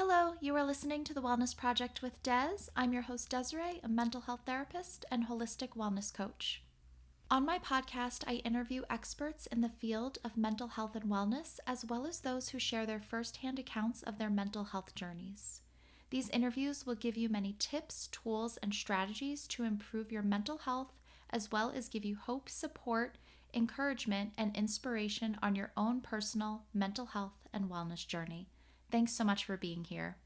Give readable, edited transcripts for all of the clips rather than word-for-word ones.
Hello, you are listening to the Wellness Project with Des. I'm your host, Desiree, a mental health therapist and holistic wellness coach. On my podcast, I interview experts in the field of mental health and wellness, as well as those who share their firsthand accounts of their mental health journeys. These interviews will give you many tips, tools, and strategies to improve your mental health, as well as give you hope, support, encouragement, and inspiration on your own personal mental health and wellness journey. Thanks so much for being here.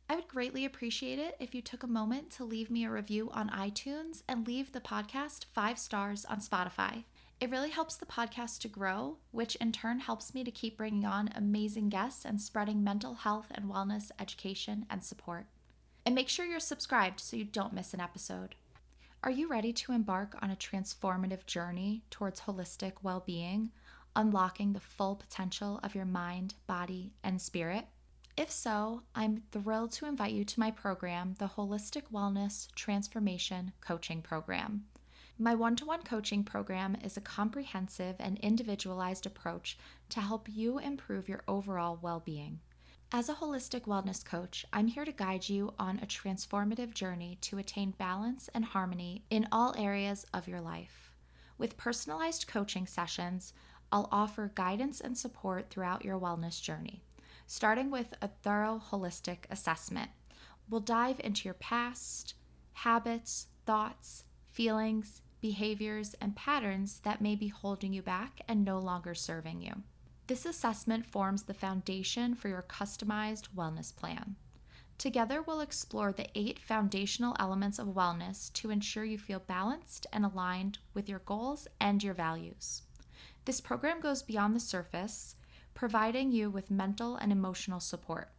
I would greatly appreciate it if you took a moment to leave me a review on iTunes and leave the podcast 5 stars on Spotify. It really helps the podcast to grow, which in turn helps me to keep bringing on amazing guests and spreading mental health and wellness education and support. And make sure you're subscribed so you don't miss an episode. Are you ready to embark on a transformative journey towards holistic well-being, unlocking the full potential of your mind, body, and spirit? If so, I'm thrilled to invite you to my program, the Holistic Wellness Transformation Coaching Program. My one-to-one coaching program is a comprehensive and individualized approach to help you improve your overall well-being. As a holistic wellness coach, I'm here to guide you on a transformative journey to attain balance and harmony in all areas of your life. With personalized coaching sessions, I'll offer guidance and support throughout your wellness journey. Starting with a thorough holistic assessment. We'll dive into your past, habits, thoughts, feelings, behaviors, and patterns that may be holding you back and no longer serving you. This assessment forms the foundation for your customized wellness plan. Together, we'll explore the 8 foundational elements of wellness to ensure you feel balanced and aligned with your goals and your values. This program goes beyond the surface, providing you with mental and emotional support.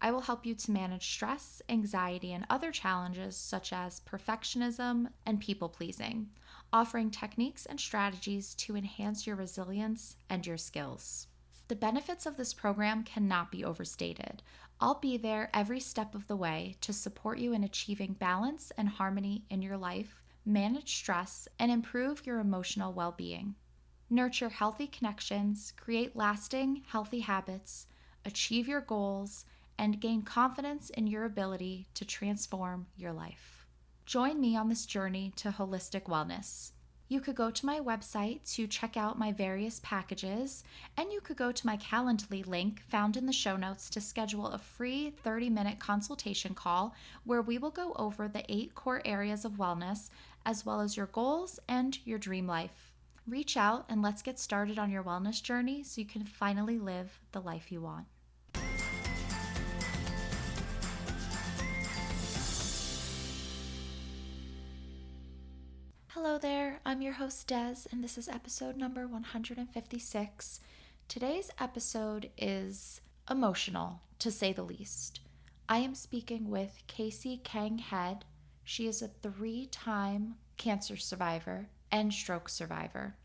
I will help you to manage stress, anxiety, and other challenges such as perfectionism and people-pleasing, offering techniques and strategies to enhance your resilience and your skills. The benefits of this program cannot be overstated. I'll be there every step of the way to support you in achieving balance and harmony in your life, manage stress, and improve your emotional well-being. Nurture healthy connections, create lasting, healthy habits, achieve your goals, and gain confidence in your ability to transform your life. Join me on this journey to holistic wellness. You could go to my website to check out my various packages, and you could go to my Calendly link found in the show notes to schedule a free 30-minute consultation call where we will go over the 8 core areas of wellness, as well as your goals and your dream life. Reach out and let's get started on your wellness journey so you can finally live the life you want. Hello there, I'm your host Des, and this is episode number 156. Today's episode is emotional, to say the least. I am speaking with Casey Kang Head. She is a 3-time cancer survivor and stroke survivor.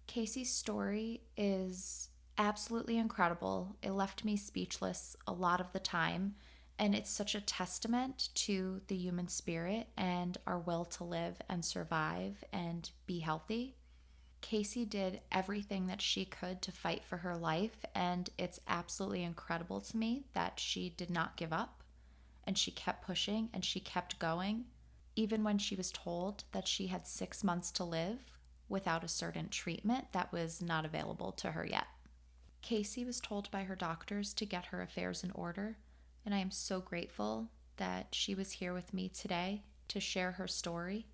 Casey's story is absolutely incredible. It left me speechless a lot of the time, and it's such a testament to the human spirit and our will to live and survive and be healthy. Casey did everything that she could to fight for her life, and it's absolutely incredible to me that she did not give up, and she kept pushing and she kept going, even when she was told that she had 6 months to live without a certain treatment that was not available to her yet. Casey was told by her doctors to get her affairs in order, and I am so grateful that she was here with me today to share her story,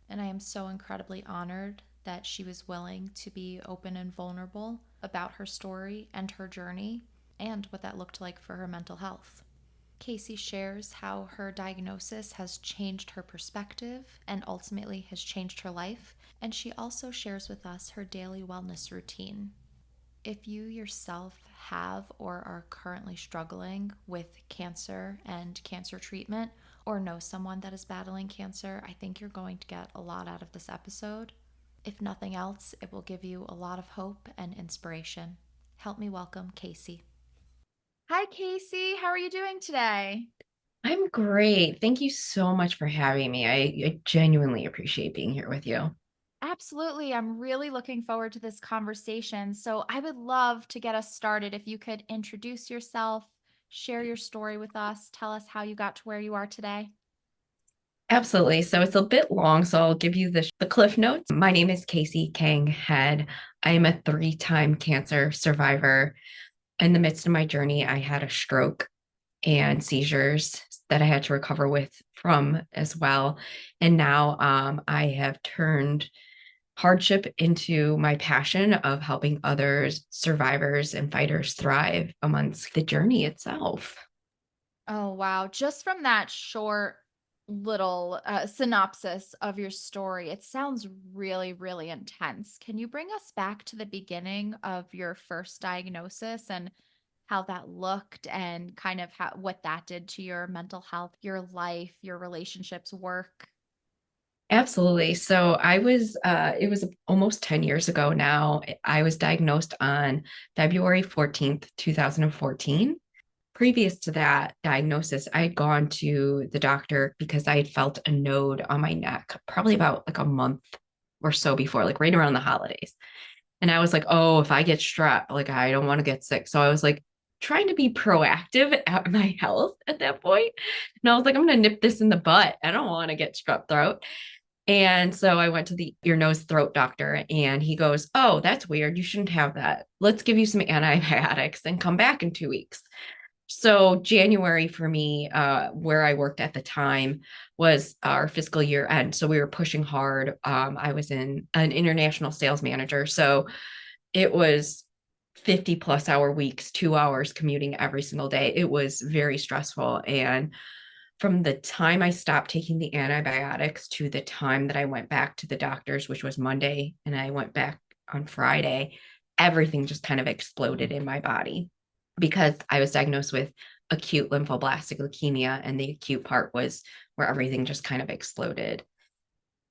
and I am so incredibly honored that she was willing to be open and vulnerable about her story and her journey and what that looked like for her mental health. Casey shares how her diagnosis has changed her perspective and ultimately has changed her life, and she also shares with us her daily wellness routine. If you yourself have or are currently struggling with cancer and cancer treatment, or know someone that is battling cancer, I think you're going to get a lot out of this episode. If nothing else, it will give you a lot of hope and inspiration. Help me welcome Casey. Hi, Casey. How are you doing today? I'm great. Thank you so much for having me. I genuinely appreciate being here with you. Absolutely. I'm really looking forward to this conversation. So, I would love to get us started if you could introduce yourself, share your story with us. Tell us how you got to where you are today. Absolutely. So it's a bit long, so I'll give you the cliff notes. My name is Casey Kang Head. I am a three-time cancer survivor. In the midst of my journey, I had a stroke and seizures that I had to recover with from as well. And now I have turned hardship into my passion of helping others, survivors, and fighters thrive amongst the journey itself. Oh, wow. Just from that short little synopsis of your story, it sounds really, really intense. Can you bring us back to the beginning of your first diagnosis and how that looked and kind of what that did to your mental health, your life, your relationships, work? Absolutely. So it was almost 10 years ago now. I was diagnosed on February 14th, 2014. Previous to that diagnosis, I had gone to the doctor because I had felt a node on my neck probably about like a month or so before, like right around the holidays. And I was like, oh, if I get strep, like I don't want to get sick. So I was like trying to be proactive at my health at that point. And I was like, I'm going to nip this in the butt. I don't want to get strep throat. And so I went to the ear, nose, throat doctor, and he goes, oh, that's weird. You shouldn't have that. Let's give you some antibiotics and come back in 2 weeks. So January for me, where I worked at the time, was our fiscal year end. So we were pushing hard. I was in an international sales manager. So it was 50 plus hour weeks, 2 hours commuting every single day. It was very stressful. And from the time I stopped taking the antibiotics to the time that I went back to the doctors, which was Monday, and I went back on Friday, everything just kind of exploded in my body because I was diagnosed with acute lymphoblastic leukemia. And the acute part was where everything just kind of exploded.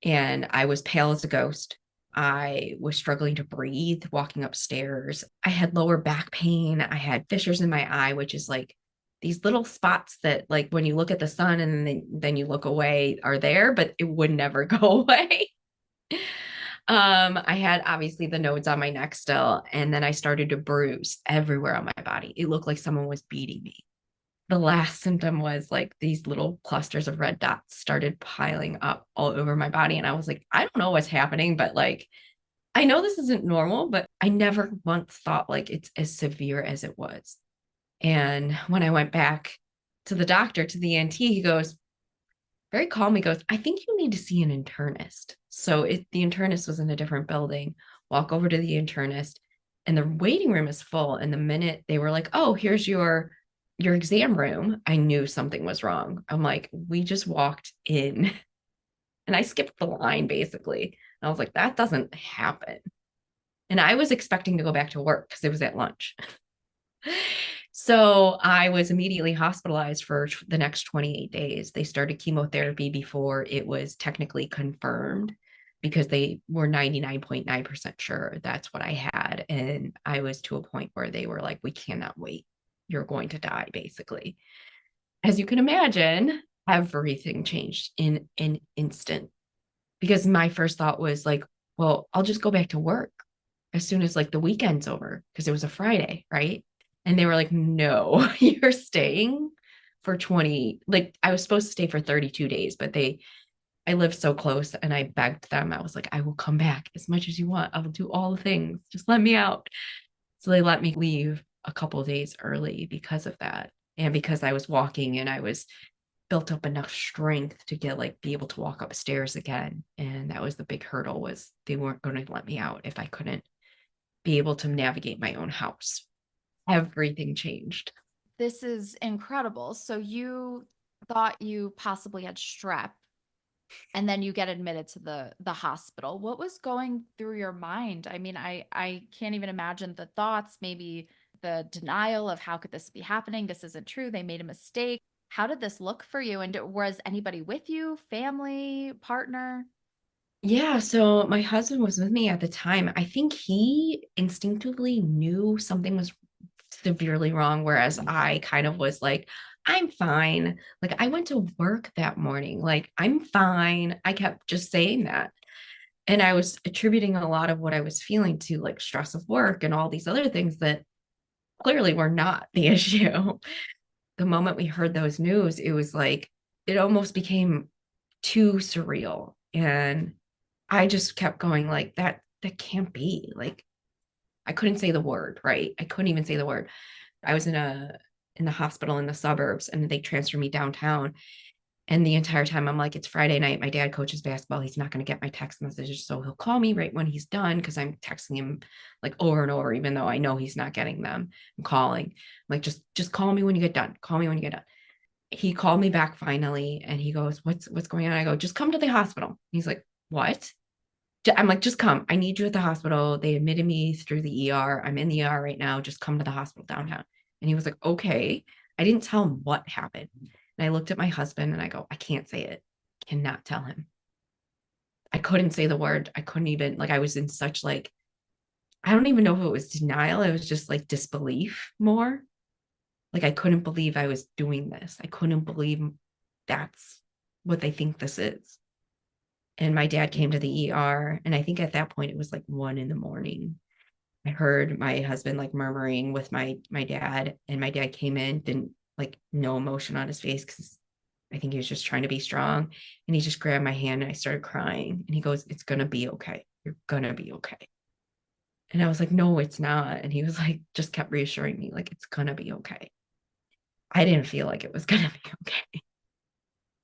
And I was pale as a ghost. I was struggling to breathe walking upstairs. I had lower back pain. I had fissures in my eye, which is like these little spots that, like, when you look at the sun and then you look away, are there, but it would never go away. I had obviously the nodes on my neck still, and then I started to bruise everywhere on my body. It looked like someone was beating me. The last symptom was like these little clusters of red dots started piling up all over my body. And I was like, I don't know what's happening, but like, I know this isn't normal, but I never once thought like it's as severe as it was. And when I went back to the doctor, to the ENT, he goes, very calm, he goes, I think you need to see an internist. So the internist was in a different building. Walk over to the internist, and the waiting room is full. And the minute they were like, oh, here's your exam room, I knew something was wrong. I'm like, we just walked in. And I skipped the line basically. And I was like, that doesn't happen. And I was expecting to go back to work because it was at lunch. So I was immediately hospitalized for the next 28 days. They started chemotherapy before it was technically confirmed because they were 99.9% sure that's what I had. And I was to a point where they were like, we cannot wait. You're going to die, basically. As you can imagine, everything changed in an instant because my first thought was like, well, I'll just go back to work as soon as like the weekend's over because it was a Friday, right? And they were like, no, you're staying for 20, like I was supposed to stay for 32 days, but I lived so close and I begged them. I was like, I will come back as much as you want. I will do all the things. Just let me out. So they let me leave a couple of days early because of that. And because I was walking and I was built up enough strength to get like be able to walk upstairs again. And that was the big hurdle, was they weren't going to let me out if I couldn't be able to navigate my own house. Everything changed. This is incredible. So you thought you possibly had strep and then you get admitted to the hospital. What was going through your mind? I mean, I can't even imagine the thoughts, maybe the denial of how could this be happening? This isn't true. They made a mistake. How did this look for you? And was anybody with you, family, partner? Yeah, so my husband was with me at the time. I think he instinctively knew something was severely wrong, whereas I kind of was like, I'm fine. Like, I went to work that morning. Like, I'm fine. I kept just saying that. And I was attributing a lot of what I was feeling to like stress of work and all these other things that clearly were not the issue. the moment we heard those news, it was like, it almost became too surreal. And I just kept going like that can't be. Like I couldn't say the word, right? I couldn't even say the word. I was in the hospital in the suburbs and they transferred me downtown. And the entire time I'm like, it's Friday night. My dad coaches basketball. He's not going to get my text messages. So he'll call me right when he's done because I'm texting him like over and over, even though I know he's not getting them. I'm calling. I'm like, just call me when you get done. Call me when you get done. He called me back finally and he goes, what's going on? I go, just come to the hospital. He's like, what? I'm like, just come. I need you at the hospital. They admitted me through the ER. I'm in the ER right now. Just come to the hospital downtown. And he was like, okay. I didn't tell him what happened. And I looked at my husband and I go, I can't say it. Cannot tell him. I couldn't say the word. I couldn't even, like, I was in such like, I don't even know if it was denial. It was just like disbelief more. Like, I couldn't believe I was doing this. I couldn't believe that's what they think this is. And my dad came to the ER. And I think at that point it was like 1 a.m. I heard my husband like murmuring with my dad, and my dad came in, didn't like no emotion on his face because I think he was just trying to be strong. And he just grabbed my hand and I started crying. And he goes, it's gonna be okay. You're gonna be okay. And I was like, no, it's not. And he was like, just kept reassuring me, like, it's gonna be okay. I didn't feel like it was gonna be okay.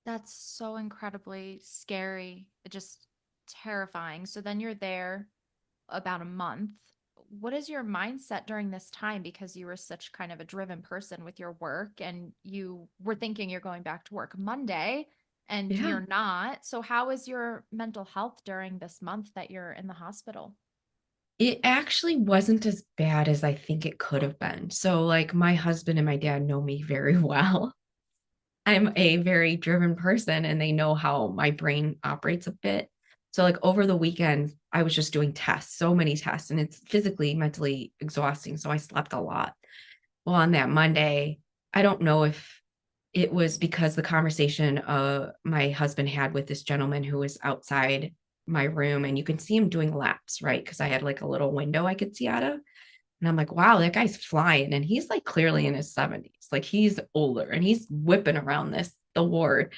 That's so incredibly scary, just terrifying. So then you're there about a month. What is your mindset during this time? Because you were such kind of a driven person with your work and you were thinking you're going back to work Monday and Yeah. you're not. So, how is your mental health during this month that you're in the hospital? It actually wasn't as bad as I think it could have been. So, like, my husband and my dad know me very well. I'm a very driven person and they know how my brain operates a bit. So, like, over the weekend, I was just doing tests, so many tests, and it's physically, mentally exhausting. So, I slept a lot. Well, on that Monday, I don't know if it was because the conversation my husband had with this gentleman who was outside my room, and you can see him doing laps, right? Because I had like a little window I could see out of. And I'm like, wow, that guy's flying. And he's like clearly in his 70s. Like he's older and he's whipping around the ward.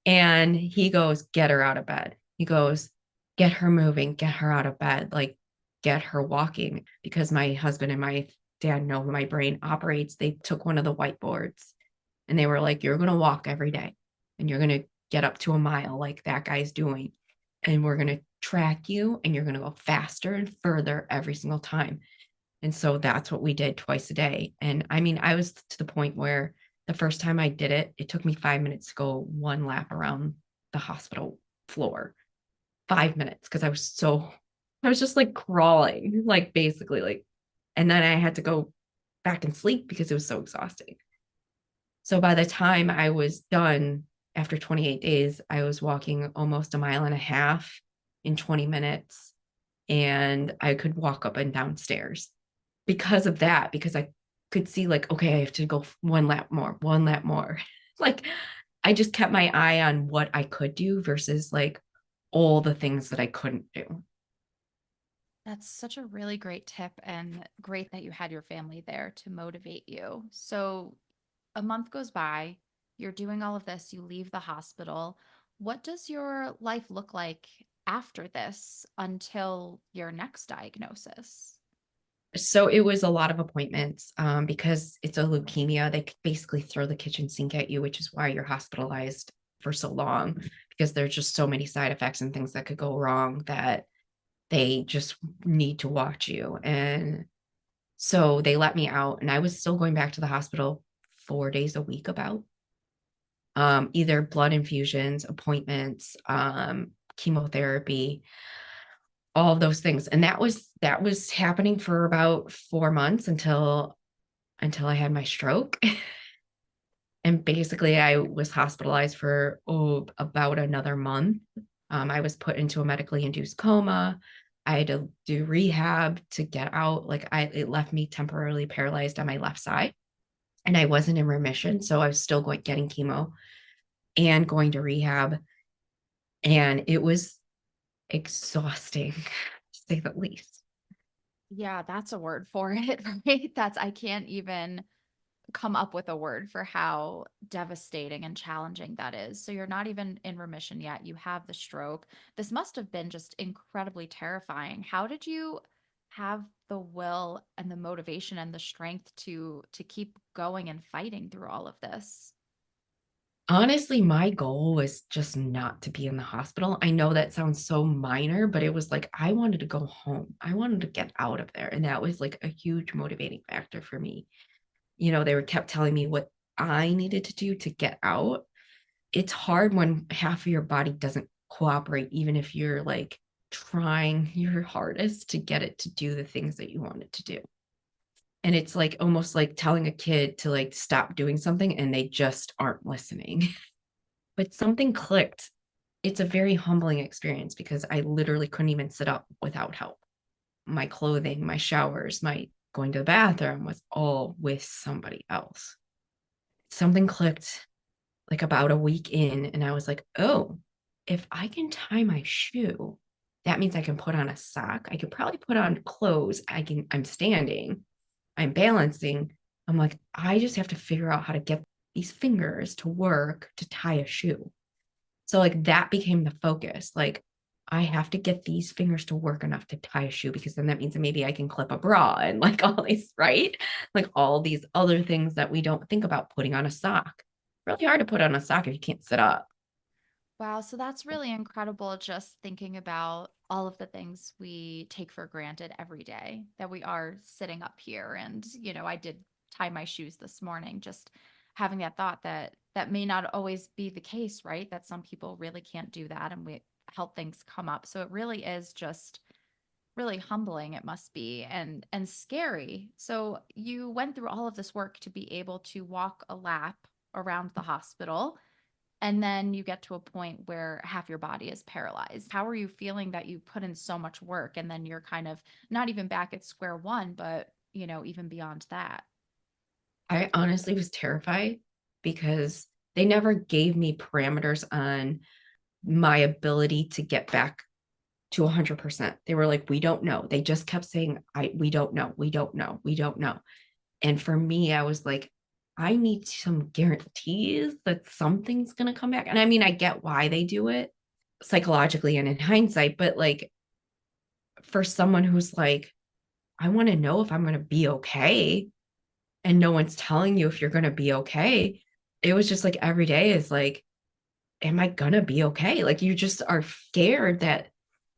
And he goes, get her out of bed. He goes, get her moving, get her out of bed, like get her walking. Because my husband and my dad know how my brain operates. They took one of the whiteboards and they were like, you're going to walk every day and you're going to get up to a mile like that guy's doing. And we're going to track you and you're going to go faster and further every single time. And so that's what we did twice a day. And I mean, I was to the point where the first time I did it, it took me 5 minutes to go one lap around the hospital floor. 5 minutes because I was just like crawling, like basically, like, and then I had to go back and sleep because it was so exhausting. So by the time I was done after 28 days, I was walking almost a mile and a half in 20 minutes and I could walk up and down stairs because of that, because I could see like, okay, I have to go one lap more, one lap more. Like I just kept my eye on what I could do versus like all the things that I couldn't do. That's such a really great tip and great that you had your family there to motivate you. So, a month goes by, you're doing all of this, you leave the hospital. What does your life look like after this until your next diagnosis? So it was a lot of appointments because it's a leukemia. They basically throw the kitchen sink at you, which is why you're hospitalized for so long because there's just so many side effects and things that could go wrong that they just need to watch you. And so they let me out, and I was still going back to the hospital 4 days a week, about either blood infusions, appointments, chemotherapy, all of those things. And that was happening for about 4 months until I had my stroke. And basically, I was hospitalized for about another month. I was put into a medically induced coma. I had to do rehab to get out. It left me temporarily paralyzed on my left side, and I wasn't in remission, so I was still getting chemo and going to rehab, and it was exhausting, to say the least. Yeah, that's a word for it, right? I can't even come up with a word for how devastating and challenging that is. So you're not even in remission yet. You have the stroke. This must have been just incredibly terrifying. How did you have the will and the motivation and the strength to keep going and fighting through all of this? Honestly, my goal was just not to be in the hospital. I know that sounds so minor, but it was like I wanted to go home. I wanted to get out of there. And that was like a huge motivating factor for me. They were kept telling me what I needed to do to get out. It's hard when half of your body doesn't cooperate, even if you're like trying your hardest to get it to do the things that you want it to do. And it's like almost like telling a kid to like stop doing something and they just aren't listening. But something clicked. It's a very humbling experience because I literally couldn't even sit up without help. My clothing, my showers, my going to the bathroom was all with somebody else. Something clicked like about a week in, and I was like, oh, if I can tie my shoe, that means I can put on a sock. I could probably put on clothes. I'm standing, I'm balancing. I'm like, I just have to figure out how to get these fingers to work to tie a shoe. So like that became the focus. Like I have to get these fingers to work enough to tie a shoe because then that means that maybe I can clip a bra and like all these, right? Like all these other things that we don't think about putting on a sock. Really hard to put on a sock if you can't sit up. Wow, so that's really incredible just thinking about all of the things we take for granted every day that we are sitting up here. And, I did tie my shoes this morning, just having that thought that that may not always be the case, right? That some people really can't do that and we help things come up. So it really is just really humbling it must be and scary. So you went through all of this work to be able to walk a lap around the hospital and then you get to a point where half your body is paralyzed. How are you feeling that you put in so much work and then you're kind of not even back at square one, but even beyond that? I honestly was terrified because they never gave me parameters on my ability to get back to 100%. They were like, we don't know. They just kept saying, we don't know, we don't know, we don't know. And for me, I was like, I need some guarantees that something's going to come back. And I mean, I get why they do it psychologically and in hindsight, but like for someone who's like, I want to know if I'm going to be okay, and no one's telling you if you're going to be okay. It was just like every day is like, am I going to be okay? Like you just are scared that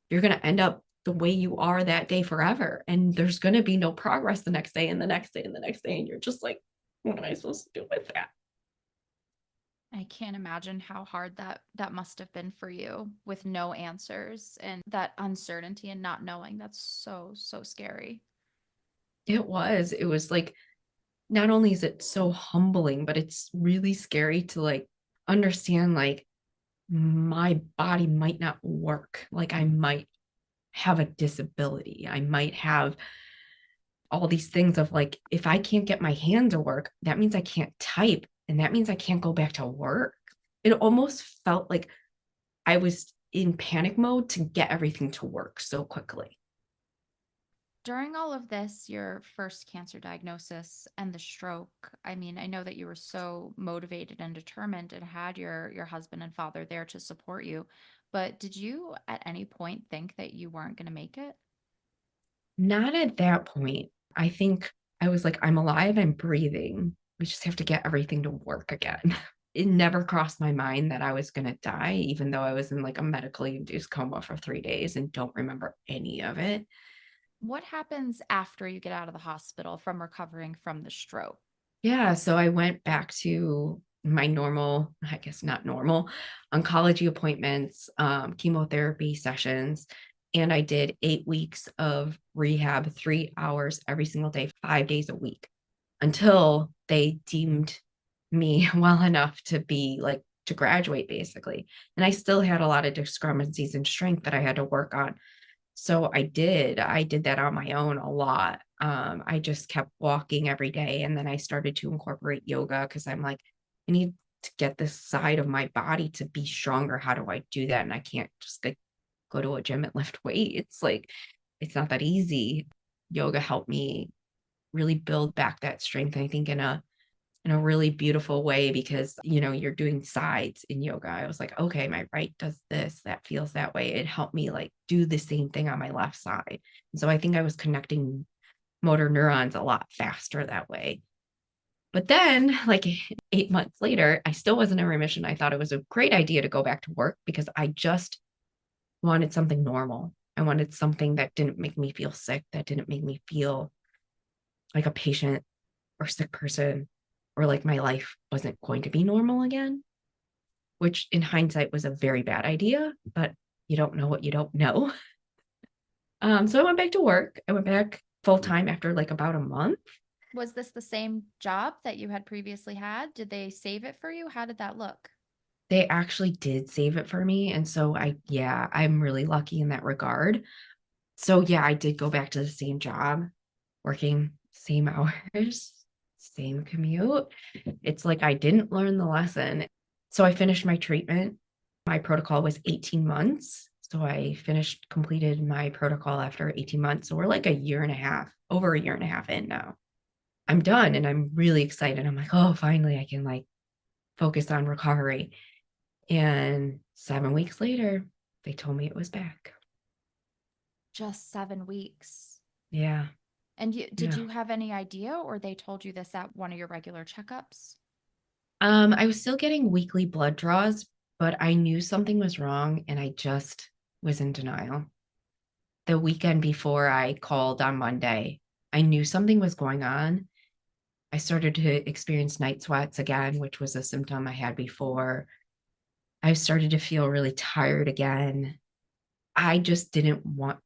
you're going to end up the way you are that day forever. And there's going to be no progress the next day and the next day and the next day. And you're just like, what am I supposed to do with that? I can't imagine how hard that must have been for you with no answers and that uncertainty and not knowing. That's so, so scary. It was like, not only is it so humbling, but it's really scary to like understand like my body might not work. Like I might have a disability. I might have all these things of like, if I can't get my hand to work, that means I can't type. And that means I can't go back to work. It almost felt like I was in panic mode to get everything to work so quickly. During all of this, your first cancer diagnosis and the stroke, I mean, I know that you were so motivated and determined and had your husband and father there to support you, but did you at any point think that you weren't going to make it? Not at that point. I think I was like, I'm alive, I'm breathing. We just have to get everything to work again. It never crossed my mind that I was going to die, even though I was in like a medically induced coma for 3 days and don't remember any of it. What happens after you get out of the hospital from recovering from the stroke? Yeah. So I went back to my normal, I guess not normal, oncology appointments, chemotherapy sessions. And I did 8 weeks of rehab, 3 hours every single day, 5 days a week until they deemed me well enough to be like to graduate basically. And I still had a lot of discrepancies in strength that I had to work on. So I did that on my own a lot. I just kept walking every day. And then I started to incorporate yoga because I'm like, I need to get this side of my body to be stronger. How do I do that? And I can't just like go to a gym and lift weights. Like it's not that easy. Yoga helped me really build back that strength. I think in a in a really beautiful way because, you're doing sides in yoga. I was like, okay, my right does this, that feels that way. It helped me like do the same thing on my left side. And so I think I was connecting motor neurons a lot faster that way. But then, like 8 months later, I still wasn't in remission. I thought it was a great idea to go back to work because I just wanted something normal. I wanted something that didn't make me feel sick, that didn't make me feel like a patient or sick person, or like my life wasn't going to be normal again, which in hindsight was a very bad idea, but you don't know what you don't know. So I went back to work. I went back full time after like about a month. Was this the same job that you had previously had? Did they save it for you? How did that look? They actually did save it for me. And so yeah, I'm really lucky in that regard. So yeah, I did go back to the same job, working same hours, same commute. It's like I didn't learn the lesson. So I finished my treatment. My protocol was 18 months. So I completed my protocol after 18 months. So we're like a year and a half, over a year and a half in now. I'm done and I'm really excited. I'm like, oh, finally I can like focus on recovery. And 7 weeks later, they told me it was back. Just 7 weeks. Yeah. And did Yeah. you have any idea, or they told you this at one of your regular checkups? I was still getting weekly blood draws, but I knew something was wrong and I just was in denial. The weekend before I called on Monday, I knew something was going on. I started to experience night sweats again, which was a symptom I had before. I started to feel really tired again. I just didn't want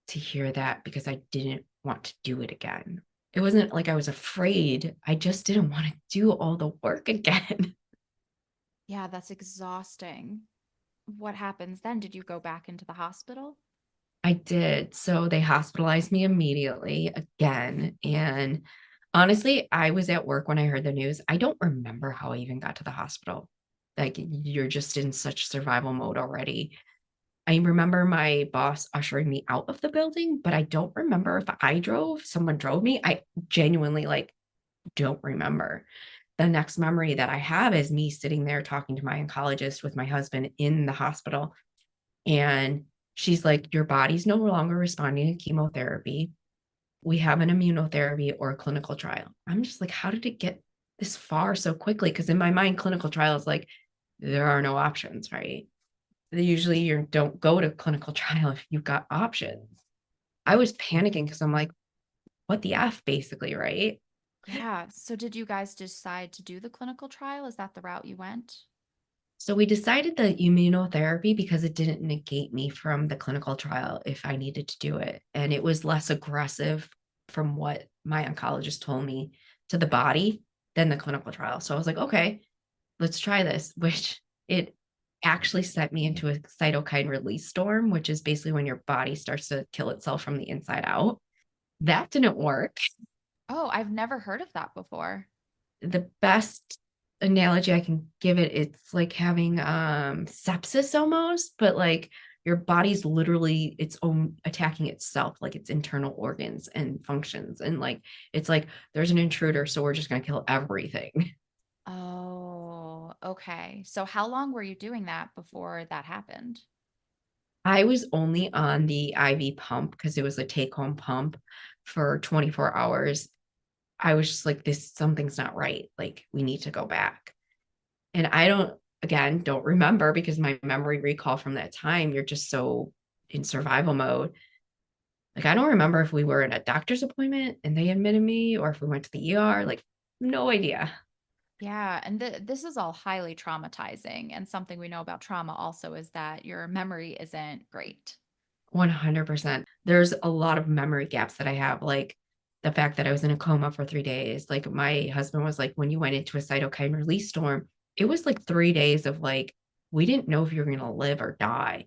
to hear that because I didn't want to do it again. It wasn't like I was afraid. I just didn't want to do all the work again. Yeah, that's exhausting. What happens then? Did you go back into the hospital? I did. So they hospitalized me immediately again. And honestly, I was at work when I heard the news. I don't remember how I even got to the hospital. Like you're just in such survival mode already. I remember my boss ushering me out of the building, but I don't remember if I drove, someone drove me. I genuinely like don't remember. The next memory that I have is me sitting there talking to my oncologist with my husband in the hospital. And she's like, your body's no longer responding to chemotherapy. We have an immunotherapy or a clinical trial. I'm just like, how did it get this far so quickly? Because in my mind, clinical trial is like, there are no options, right? Usually you don't go to clinical trial if you've got options. I was panicking because I'm like, what the F, basically, right? Yeah. So did you guys decide to do the clinical trial? Is that the route you went? So we decided the immunotherapy because it didn't negate me from the clinical trial if I needed to do it. And it was less aggressive from what my oncologist told me to the body than the clinical trial. So I was like, okay, let's try this, which it actually sent me into a cytokine release storm, which is basically when your body starts to kill itself from the inside out. That didn't work. Oh, I've never heard of that before. The best analogy I can give it, it's like having sepsis almost, but like your body's literally its own attacking itself, like its internal organs and functions. And like it's like there's an intruder, so we're just gonna kill everything. Oh, okay. So how long were you doing that before that happened? I was only on the IV pump because it was a take-home pump for 24 hours. I was just like, this something's not right. Like we need to go back. And I don't, again, don't remember because my memory recall from that time, you're just so in survival mode. Like, I don't remember if we were in a doctor's appointment and they admitted me or if we went to the ER. Like, no idea. Yeah, and this is all highly traumatizing. And something we know about trauma also is that your memory isn't great. 100%. There's a lot of memory gaps that I have, like the fact that I was in a coma for 3 days. Like, my husband was like, when you went into a cytokine release storm, it was like 3 days of like, we didn't know if you were going to live or die.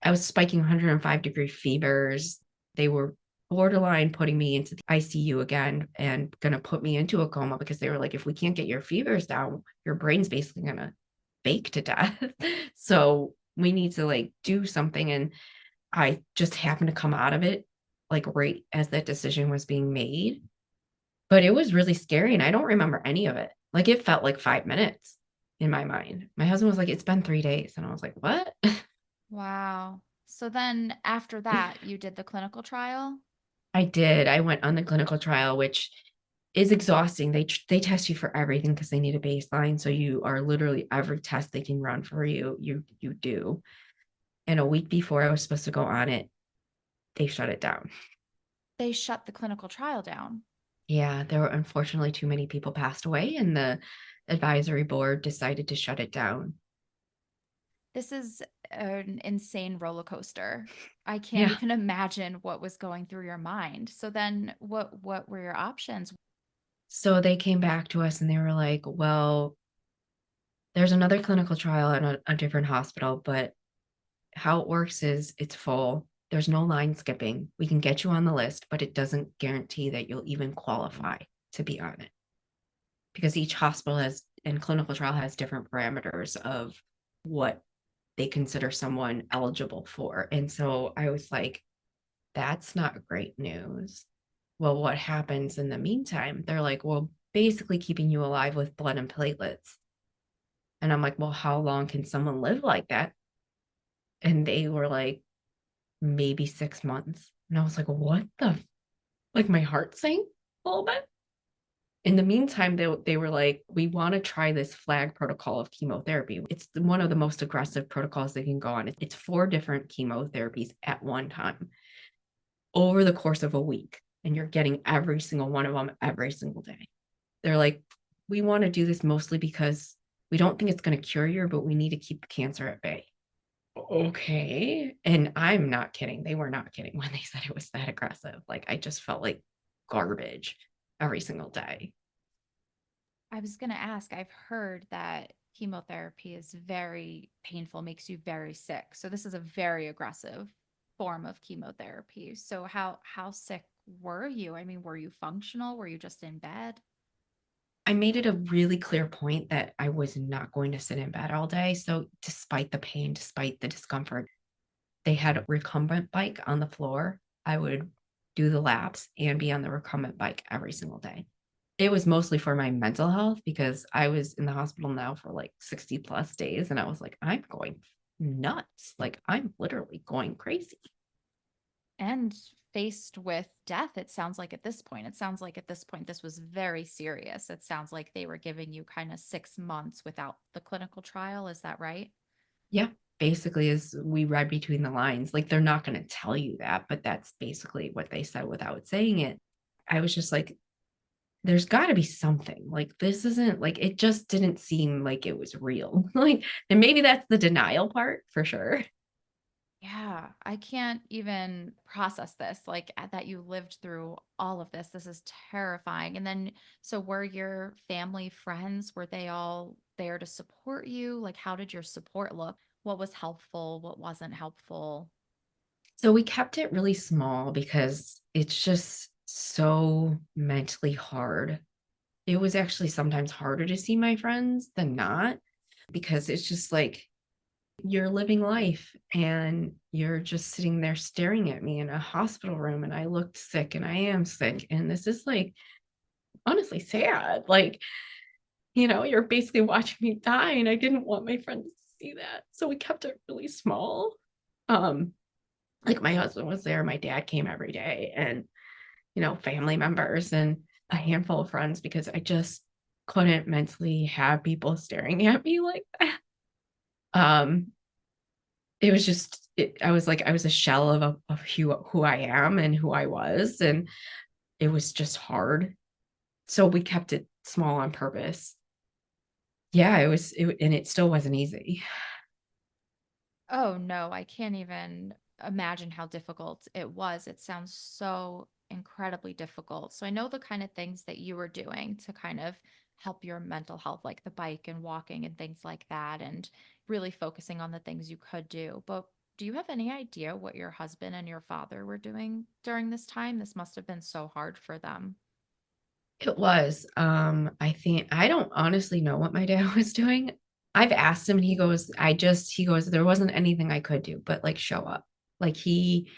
I was spiking 105-degree fevers. They were borderline putting me into the ICU again and going to put me into a coma because they were like, if we can't get your fevers down, your brain's basically going to bake to death. So we need to like do something. And I just happened to come out of it like right as that decision was being made. But it was really scary and I don't remember any of it. Like it felt like 5 minutes in my mind. My husband was like, it's been 3 days. And I was like, what? Wow. So then after that, you did the clinical trial? I did. I went on the clinical trial, which is exhausting. They test you for everything because they need a baseline. So you are literally every test they can run for you, you do. And a week before I was supposed to go on it, they shut it down. They shut the clinical trial down. Yeah, there were unfortunately too many people passed away, and the advisory board decided to shut it down. This is an insane roller coaster. I can't Yeah. even imagine what was going through your mind. So then what were your options? So they came back to us and they were like, well, there's another clinical trial at a different hospital, but how it works is it's full. There's no line skipping. We can get you on the list, but it doesn't guarantee that you'll even qualify to be on it because each hospital has and clinical trial has different parameters of what they consider someone eligible for. And so I was like, that's not great news. Well, what happens in the meantime? They're like, well, basically keeping you alive with blood and platelets. And I'm like, well, how long can someone live like that? And they were like, maybe 6 months. And I was like, what the? Like my heart sank a little bit. In the meantime, they were like, we want to try this flag protocol of chemotherapy. It's one of the most aggressive protocols they can go on. It's 4 different chemotherapies at one time over the course of a week. And you're getting every single one of them every single day. They're like, we want to do this mostly because we don't think it's going to cure you, but we need to keep the cancer at bay. Okay. And I'm not kidding. They were not kidding when they said it was that aggressive. Like I just felt like garbage every single day. I was going to ask, I've heard that chemotherapy is very painful, makes you very sick. So this is a very aggressive form of chemotherapy. So how sick were you? I mean, were you functional? Were you just in bed? I made it a really clear point that I was not going to sit in bed all day. So, despite the pain, despite the discomfort, they had a recumbent bike on the floor. I would do the laps and be on the recumbent bike every single day. It was mostly for my mental health because I was in the hospital now for like 60 plus days. And I was like, I'm going nuts. Like, I'm literally going crazy. And faced with death, it sounds like at this point. It sounds like at this point this was very serious. It sounds like they were giving you kind of 6 months without the clinical trial. Is that right? Yeah, basically, as we read between the lines, like they're not going to tell you that, but that's basically what they said without saying it. I was just like, there's got to be something. Like, this isn't like it just didn't seem like it was real. Like, and maybe that's the denial part for sure. Yeah, I can't even process this, like that you lived through all of this. This is terrifying. And then, so were your family, friends, were they all there to support you? Like, how did your support look? What was helpful? What wasn't helpful? So we kept it really small because it's just so mentally hard. It was actually sometimes harder to see my friends than not because it's just like you're living life and you're just sitting there staring at me in a hospital room and I looked sick and I am sick and this is like honestly sad. Like, you're basically watching me die and I didn't want my friends to see that. So we kept it really small. Um like my husband was there, my dad came every day and family members and a handful of friends because I just couldn't mentally have people staring at me like that. Um it was just I was like I was a shell of who I am and who I was and it was just hard. So we kept it small on purpose. Yeah, and it still wasn't easy. Oh no, I can't even imagine how difficult it was. It sounds so incredibly difficult. So I know the kind of things that you were doing to kind of help your mental health, like the bike and walking and things like that, and really focusing on the things you could do. But do you have any idea what your husband and your father were doing during this time? This must have been so hard for them. It was. I think I don't honestly know what my dad was doing. I've asked him and he goes, there wasn't anything I could do but like show up. Like he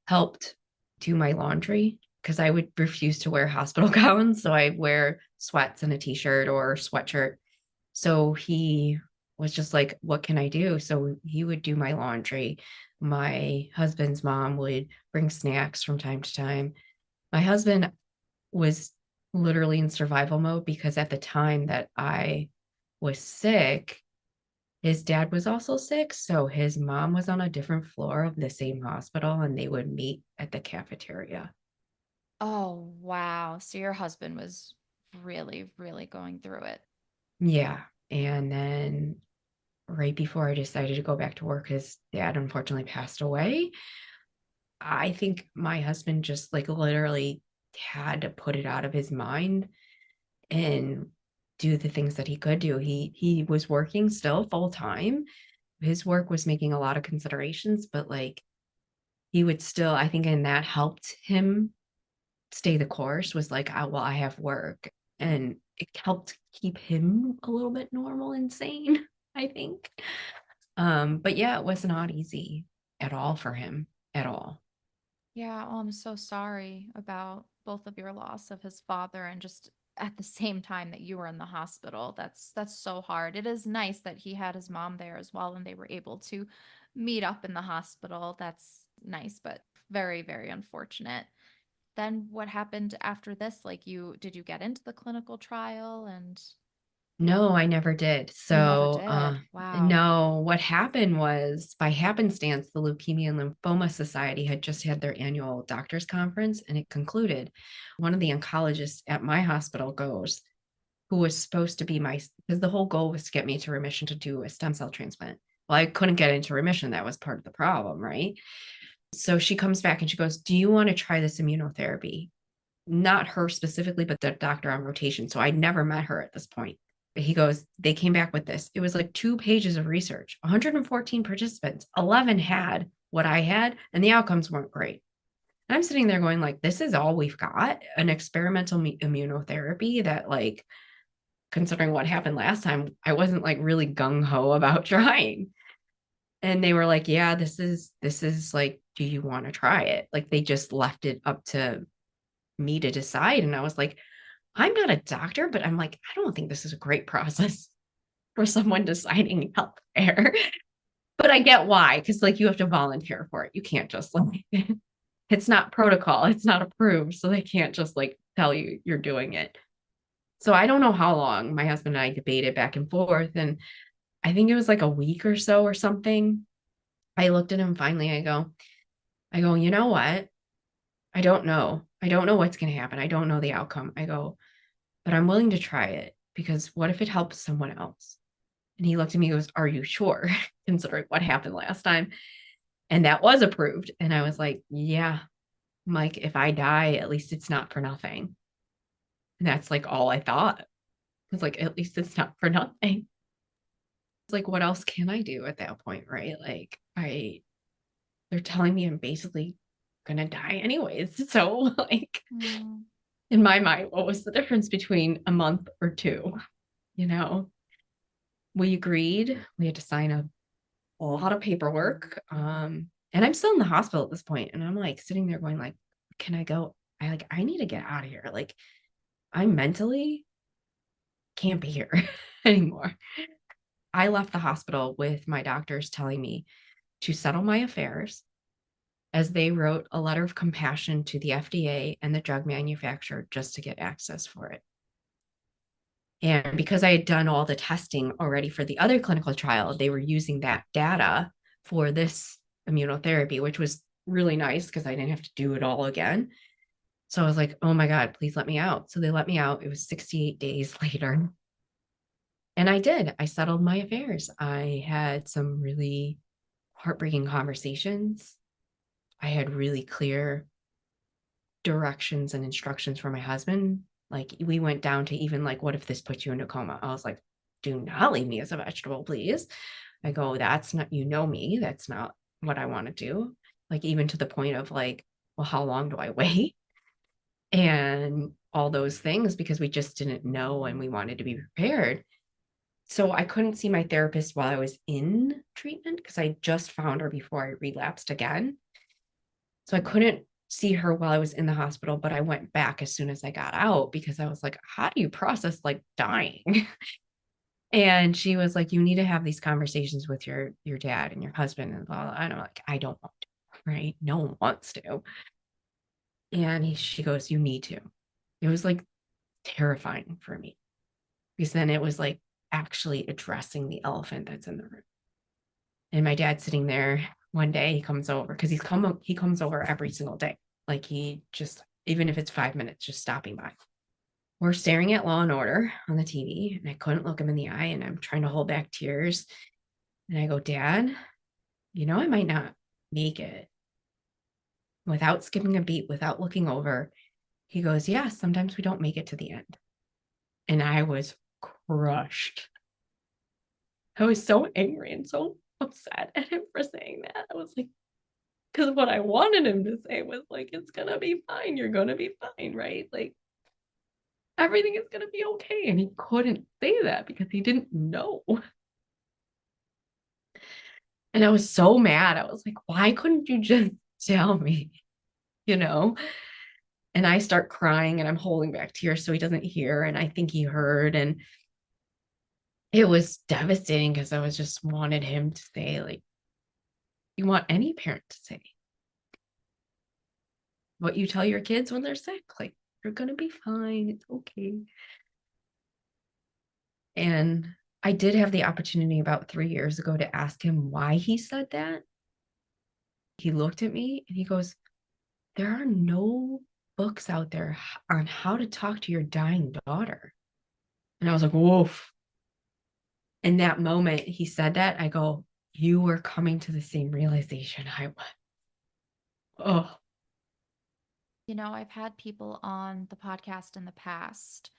helped do my laundry. because I would refuse to wear hospital gowns. So I wear sweats and a t-shirt or sweatshirt. So he was just like, what can I do? So he would do my laundry. My husband's mom would bring snacks from time to time. My husband was literally in survival mode because at the time that I was sick, his dad was also sick. So his mom was on a different floor of the same hospital and they would meet at the cafeteria. Oh, wow. So your husband was really, really going through it. Yeah. And then right before I decided to go back to work, his dad unfortunately passed away. I think my husband just like literally had to put it out of his mind and do the things that he could do. He was working still full time. His work was making a lot of considerations, but like he would still, I think, and that helped him stay the course was like, oh, well, I have work. And it helped keep him a little bit normal and sane, I think. But yeah, it was not easy at all for him at all. Yeah, oh, I'm so sorry about both of your loss of his father and just at the same time that you were in the hospital. That's so hard. It is nice that he had his mom there as well and they were able to meet up in the hospital. That's nice, but very, very unfortunate. Then what happened after this? Like did you get into the clinical trial and No, I never did. you never So, did. Wow. no, what happened was by happenstance, the Leukemia and Lymphoma Society had just had their annual doctors conference and it concluded. One of the oncologists at my hospital goes, who was supposed to be my, because the whole goal was to get me to remission to do a stem cell transplant. Well, I couldn't get into remission. That was part of the problem, right? So she comes back and she goes, do you want to try this immunotherapy? Not her specifically, but the doctor on rotation. So I never met her at this point. But he goes, they came back with this. It was like 2 pages of research, 114 participants, 11 had what I had, and the outcomes weren't great. And I'm sitting there going, like, this is all we've got, an experimental immunotherapy that, like, considering what happened last time, I wasn't like really gung ho about trying. And they were like, yeah, this is like, do you want to try it? Like they just left it up to me to decide. And I was like, I'm not a doctor, but I'm like, I don't think this is a great process for someone deciding healthcare. But I get why, because like you have to volunteer for it. You can't just like it's not protocol, it's not approved. So they can't just like tell you you're doing it. So I don't know how long my husband and I debated back and forth. And I think it was like a week or so or something. I looked at him finally. I go, you know what? I don't know. I don't know what's going to happen. I don't know the outcome. I go, but I'm willing to try it because what if it helps someone else? And he looked at me and goes, are you sure? Considering what happened last time. And that was approved. And I was like, yeah, Mike, if I die, at least it's not for nothing. And that's like all I thought. It's like, at least it's not for nothing. It's like, what else can I do at that point? Right. Like, they're telling me I'm basically gonna die anyways. So, like, Mm, in my mind, what was the difference between a month or two? You know, we agreed. We had to sign a lot of paperwork. And I'm still in the hospital at this point, and I'm like sitting there going, like, can I go? I need to get out of here. Like, I mentally can't be here anymore. I left the hospital with my doctors telling me to settle my affairs as they wrote a letter of compassion to the FDA and the drug manufacturer just to get access for it. And because I had done all the testing already for the other clinical trial, they were using that data for this immunotherapy, which was really nice because I didn't have to do it all again. So I was like, oh my God, please let me out. So they let me out. It was 68 days later. And I did. I settled my affairs. I had some really heartbreaking conversations. I had really clear directions and instructions for my husband. Like we went down to even like, what if this puts you into coma? I was like, do not leave me as a vegetable, please. I go, that's not, you know me, that's not what I want to do. Like even to the point of like, well, how long do I wait? And all those things because we just didn't know and we wanted to be prepared. So I couldn't see my therapist while I was in treatment because I just found her before I relapsed again. So I couldn't see her while I was in the hospital, but I went back as soon as I got out because I was like, how do you process like dying? And she was like, you need to have these conversations with your dad and your husband and blah, blah. And I'm like, I don't want to, right? No one wants to. And she goes, you need to. It was like terrifying for me because then it was like actually addressing the elephant that's in the room. And my dad's sitting there one day, he comes over because he comes over every single day. Like he just, even if it's 5 minutes, just stopping by. We're staring at Law and Order on the TV, and I couldn't look him in the eye, and I'm trying to hold back tears. And I go, Dad, I might not make it. Without skipping a beat, without looking over, he goes, yeah, sometimes we don't make it to the end. And I was crushed. I was so angry and so upset at him for saying that. I was like, because what I wanted him to say was like, it's going to be fine. You're going to be fine, right? Like, everything is going to be okay. And he couldn't say that because he didn't know. And I was so mad. I was like, why couldn't you just tell me? You know? And I start crying and I'm holding back tears so he doesn't hear. And I think he heard. And it was devastating because I was just wanted him to say, like, you want any parent to say what you tell your kids when they're sick, like, you're going to be fine. It's okay. And I did have the opportunity about 3 years ago to ask him why he said that. He looked at me and he goes, there are no books out there on how to talk to your dying daughter. And I was like, woof. In that moment, he said that. I go, you were coming to the same realization I went. Oh, I've had people on the podcast in the past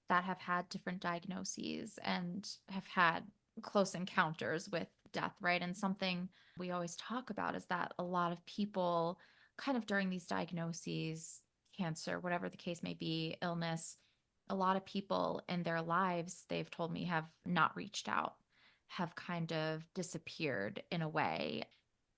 that have had different diagnoses and have had close encounters with death, right? And something we always talk about is that a lot of people, kind of during these diagnoses, cancer, whatever the case may be, illness, a lot of people in their lives, they've told me, have not reached out, have kind of disappeared in a way.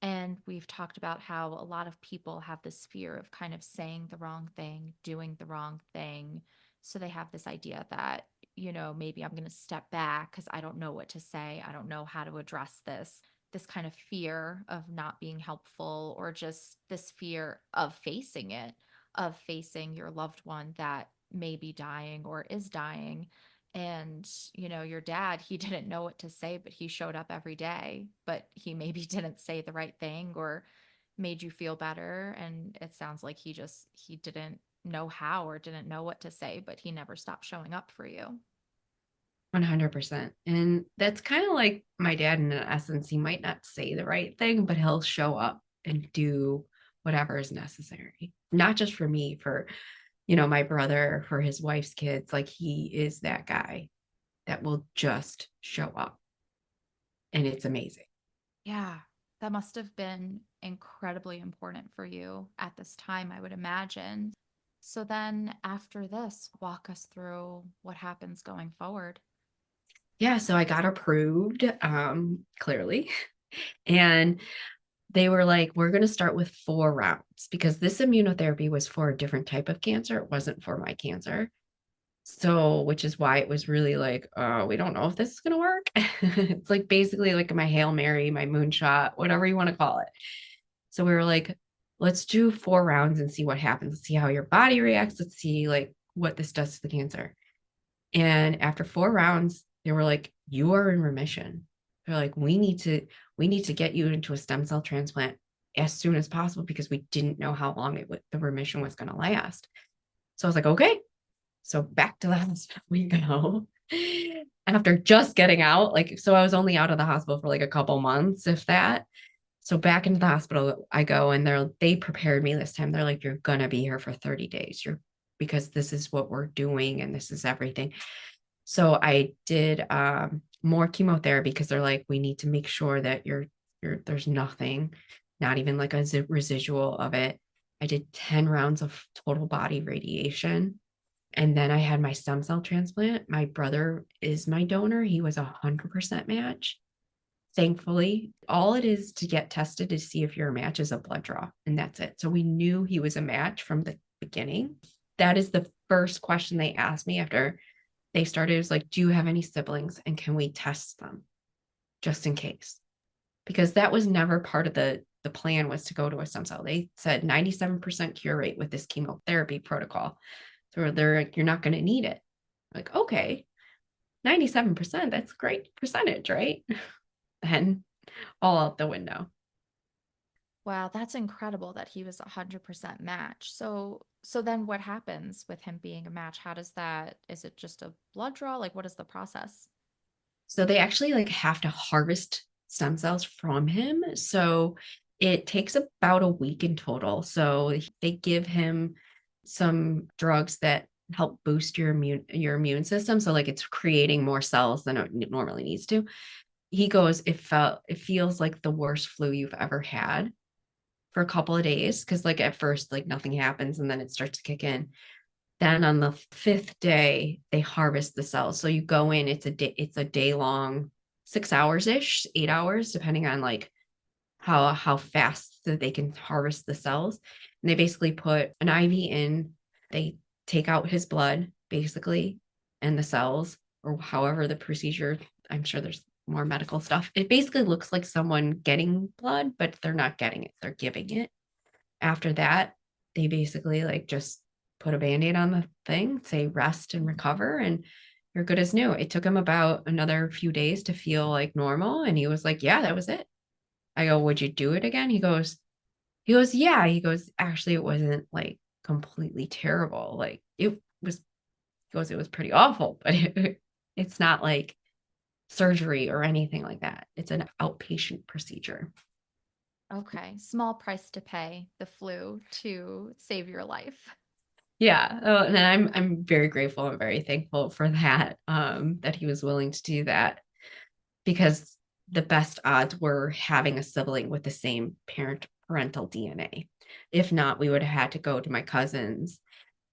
And we've talked about how a lot of people have this fear of kind of saying the wrong thing, doing the wrong thing. So they have this idea that, maybe I'm going to step back because I don't know what to say. I don't know how to address this kind of fear of not being helpful, or just this fear of facing it, of facing your loved one that may be dying or is dying. And, your dad, he didn't know what to say, but he showed up every day, but he maybe didn't say the right thing or made you feel better. And it sounds like he didn't know how or didn't know what to say, but he never stopped showing up for you. 100%. And that's kind of like my dad in essence. He might not say the right thing, but he'll show up and do whatever is necessary. Not just for me, for, my brother, for his wife's kids. Like he is that guy that will just show up. And it's amazing. Yeah, that must have been incredibly important for you at this time, I would imagine. So then after this, walk us through what happens going forward. Yeah. So I got approved, clearly. And they were like, we're going to start with 4 rounds because this immunotherapy was for a different type of cancer. It wasn't for my cancer. So, which is why it was really like, we don't know if this is going to work. It's like basically like my Hail Mary, my moonshot, whatever you want to call it. So we were like, let's do 4 rounds and see what happens. Let's see how your body reacts. Let's see like what this does to the cancer. And after 4 rounds, they were like, you are in remission. They're like, we need to get you into a stem cell transplant as soon as possible because we didn't know how long the remission was going to last. So I was like, okay. So back to the hospital we go. After just getting out, like, so I was only out of the hospital for like a couple months, if that. So back into the hospital I go, and they prepared me this time. They're like, you're gonna be here for 30 days. Because this is what we're doing and this is everything. So I did more chemotherapy because they're like, we need to make sure that there's nothing, not even like a residual of it. I did 10 rounds of total body radiation. And then I had my stem cell transplant. My brother is my donor. He was 100% match. thankfully. All it is to get tested to see if you're a match is a blood draw, and that's it. So we knew he was a match from the beginning. That is the first question they asked me after they started. It was like, do you have any siblings and can we test them just in case? Because that was never part of the plan, was to go to a stem cell. They said 97% cure rate with this chemotherapy protocol. So they're like, you're not going to need it. Like, okay, 97%, that's a great percentage, right? Then all out the window. Wow, that's incredible that he was 100% match. So then what happens with him being a match? How does that, is it just a blood draw? Like what is the process? So they actually like have to harvest stem cells from him. So it takes about a week in total. So they give him some drugs that help boost your immune system. So like it's creating more cells than it normally needs to. He goes, it feels like the worst flu you've ever had for a couple of days. Cause like at first, like nothing happens and then it starts to kick in. Then on the fifth day, they harvest the cells. So you go in, it's a day long, 6 hours ish, 8 hours, depending on like how fast that they can harvest the cells. And they basically put an IV in, they take out his blood, basically, and the cells, or however the procedure, I'm sure there's more medical stuff. It basically looks like someone getting blood, but they're not getting it, they're giving it. After that, they basically like just put a band-aid on the thing, say rest and recover, and you're good as new. It took him about another few days to feel like normal. And he was like, yeah, that was it. I go, would you do it again? He goes, yeah. He goes, actually, it wasn't like completely terrible. Like he goes, it was pretty awful, but it's not like surgery or anything like that. It's an outpatient procedure. Okay, small price to pay, the flu to save your life. Yeah. Oh, and I'm very grateful and very thankful for that, that he was willing to do that, because the best odds were having a sibling with the same parental DNA. If not, we would have had to go to my cousins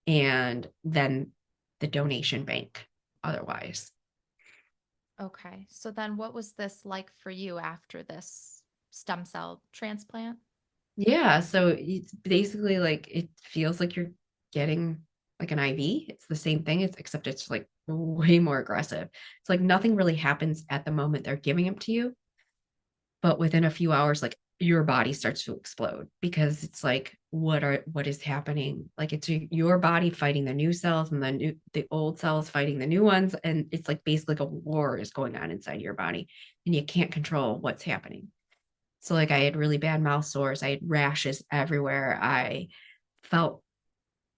and then the donation bank otherwise. Okay, so then what was this like for you after this stem cell transplant? Yeah, so it's basically like it feels like you're getting like an IV. It's the same thing, except it's like way more aggressive. It's like nothing really happens at the moment they're giving them to you, but within a few hours, like your body starts to explode, because it's like what is happening? Like it's your body fighting the new cells and the old cells fighting the new ones, and it's like basically like a war is going on inside your body, and you can't control what's happening. So like I had really bad mouth sores, I had rashes everywhere. I felt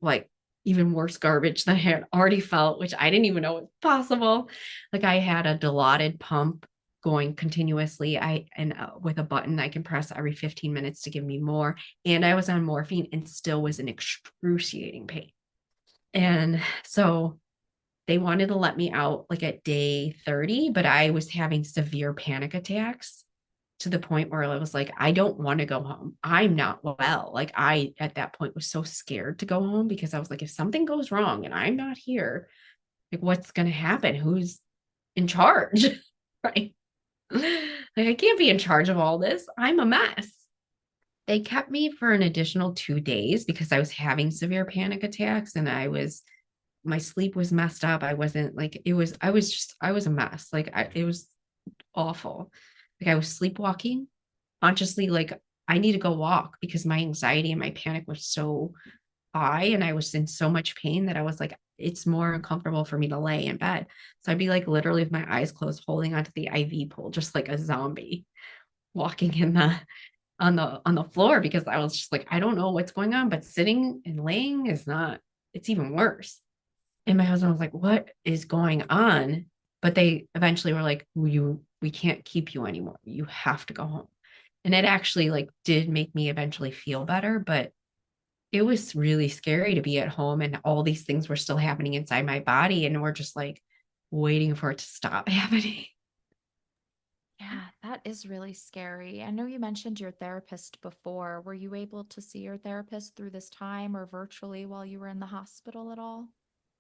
like even worse garbage than I had already felt, which I didn't even know was possible. Like I had a dilaudid pump going continuously. With a button I can press every 15 minutes to give me more. And I was on morphine and still was in excruciating pain. And so they wanted to let me out like at day 30, but I was having severe panic attacks to the point where I was like, I don't want to go home. I'm not well. Like I at that point was so scared to go home, because I was like, if something goes wrong and I'm not here, like what's gonna happen? Who's in charge? Right. Like I can't be in charge of all this. I'm a mess. They kept me for an additional 2 days because I was having severe panic attacks, and my sleep was messed up. I wasn't like I was a mess. It was awful. Like I was sleepwalking consciously, like I need to go walk, because my anxiety and my panic was so high and I was in so much pain that I was like, it's more uncomfortable for me to lay in bed. So I'd be like literally with my eyes closed, holding onto the IV pole, just like a zombie, walking in the on the floor, because I was just like, I don't know what's going on, but sitting and laying is not, it's even worse. And my husband was like, what is going on? But they eventually were like, we can't keep you anymore. You have to go home. And it actually like did make me eventually feel better, but it was really scary to be at home and all these things were still happening inside my body, and we're just like waiting for it to stop happening. Yeah, that is really scary. I know you mentioned your therapist before. Were you able to see your therapist through this time or virtually while you were in the hospital at all?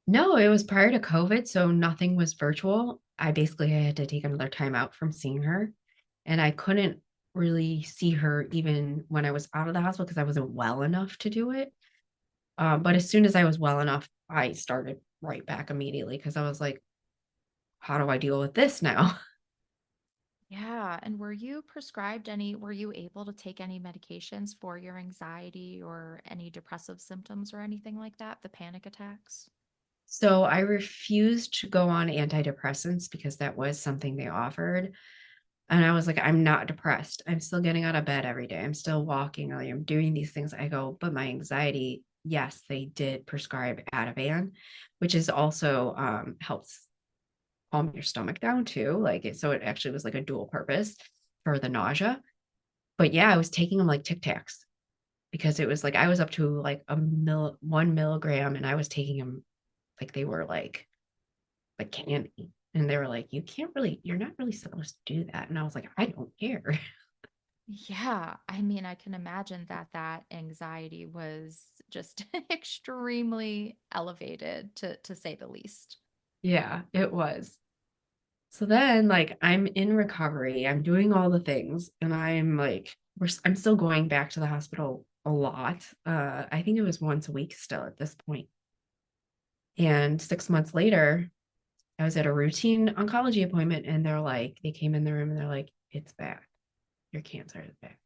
No, it was prior to COVID, so nothing was virtual. I basically had to take another time out from seeing her. And I couldn't really see her even when I was out of the hospital because I wasn't well enough to do it. But as soon as I was well enough, I started right back immediately because I was like, how do I deal with this now? Yeah. And were you able to take any medications for your anxiety or any depressive symptoms or anything like that, the panic attacks? So I refused to go on antidepressants because that was something they offered. And I was like, I'm not depressed. I'm still getting out of bed every day. I'm still walking. I'm doing these things. I go, but my anxiety, yes, they did prescribe Ativan, which is also helps calm your stomach down too. So it actually was like a dual purpose for the nausea. But yeah, I was taking them like Tic Tacs because it was like I was up to like 1 milligram, and I was taking them like they were like candy. And they were like, you're not really supposed to do that. And I was like, I don't care. Yeah, I mean, I can imagine that that anxiety was just extremely elevated to say the least. Yeah, it was. So then, like, I'm in recovery, I'm doing all the things, and I'm still going back to the hospital a lot. I think it was once a week still at this point. And 6 months later, I was at a routine oncology appointment, and they came in the room and they're like, it's back. Your cancer is back.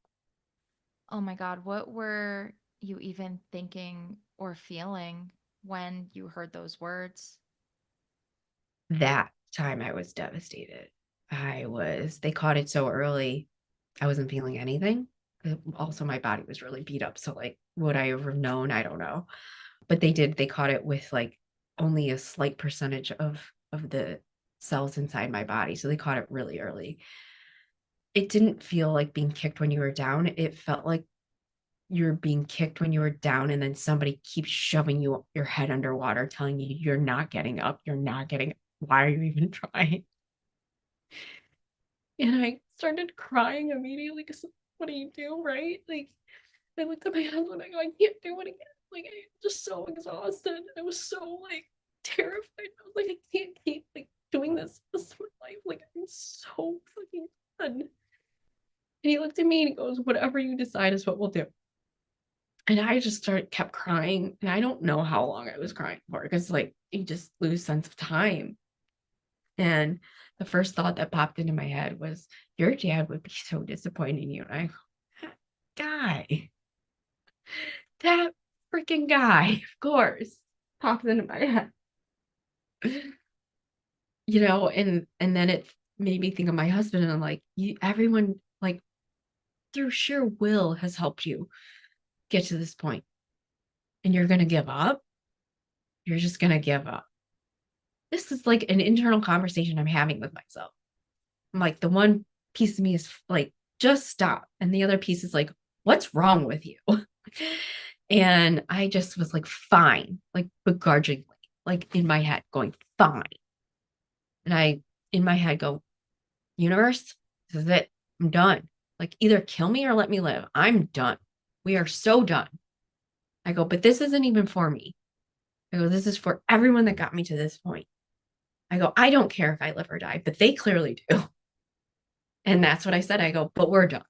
Oh my God, what were you even thinking or feeling when you heard those words? That time I was devastated. They caught it so early, I wasn't feeling anything. Also, my body was really beat up. So, like, would I have known? I don't know. But they caught it with like only a slight percentage of the cells inside my body. So they caught it really early. It didn't feel like being kicked when you were down. It felt like you're being kicked when you were down, and then somebody keeps shoving your head underwater, telling you you're not getting up, you're not getting, why are you even trying? And I started crying immediately because what do you do, right? Like, I looked at my husband, I go, I can't do it again. Like, I'm just so exhausted. I was so like terrified. I was like, I can't keep like doing this is my life. Like, I'm so fucking done. And he looked at me and he goes, whatever you decide is what we'll do. And I just kept crying. And I don't know how long I was crying for because like you just lose sense of time. And the first thought that popped into my head was, your dad would be so disappointed in you. And I go, guy, that freaking guy, of course, popped into my head. And then it made me think of my husband, and I'm like, everyone, like, through sheer will has helped you get to this point, and you're gonna give up. You're just gonna give up. This is like an internal conversation I'm having with myself. I'm like, the one piece of me is like, just stop, and the other piece is like, what's wrong with you? And I just was like, fine, like begrudgingly, like in my head, going, fine. And I, in my head, go, universe, this is it. I'm done. Like, either kill me or let me live. I'm done. We are so done. I go, but this isn't even for me. I go, this is for everyone that got me to this point. I go, I don't care if I live or die, but they clearly do. And that's what I said. I go, but we're done.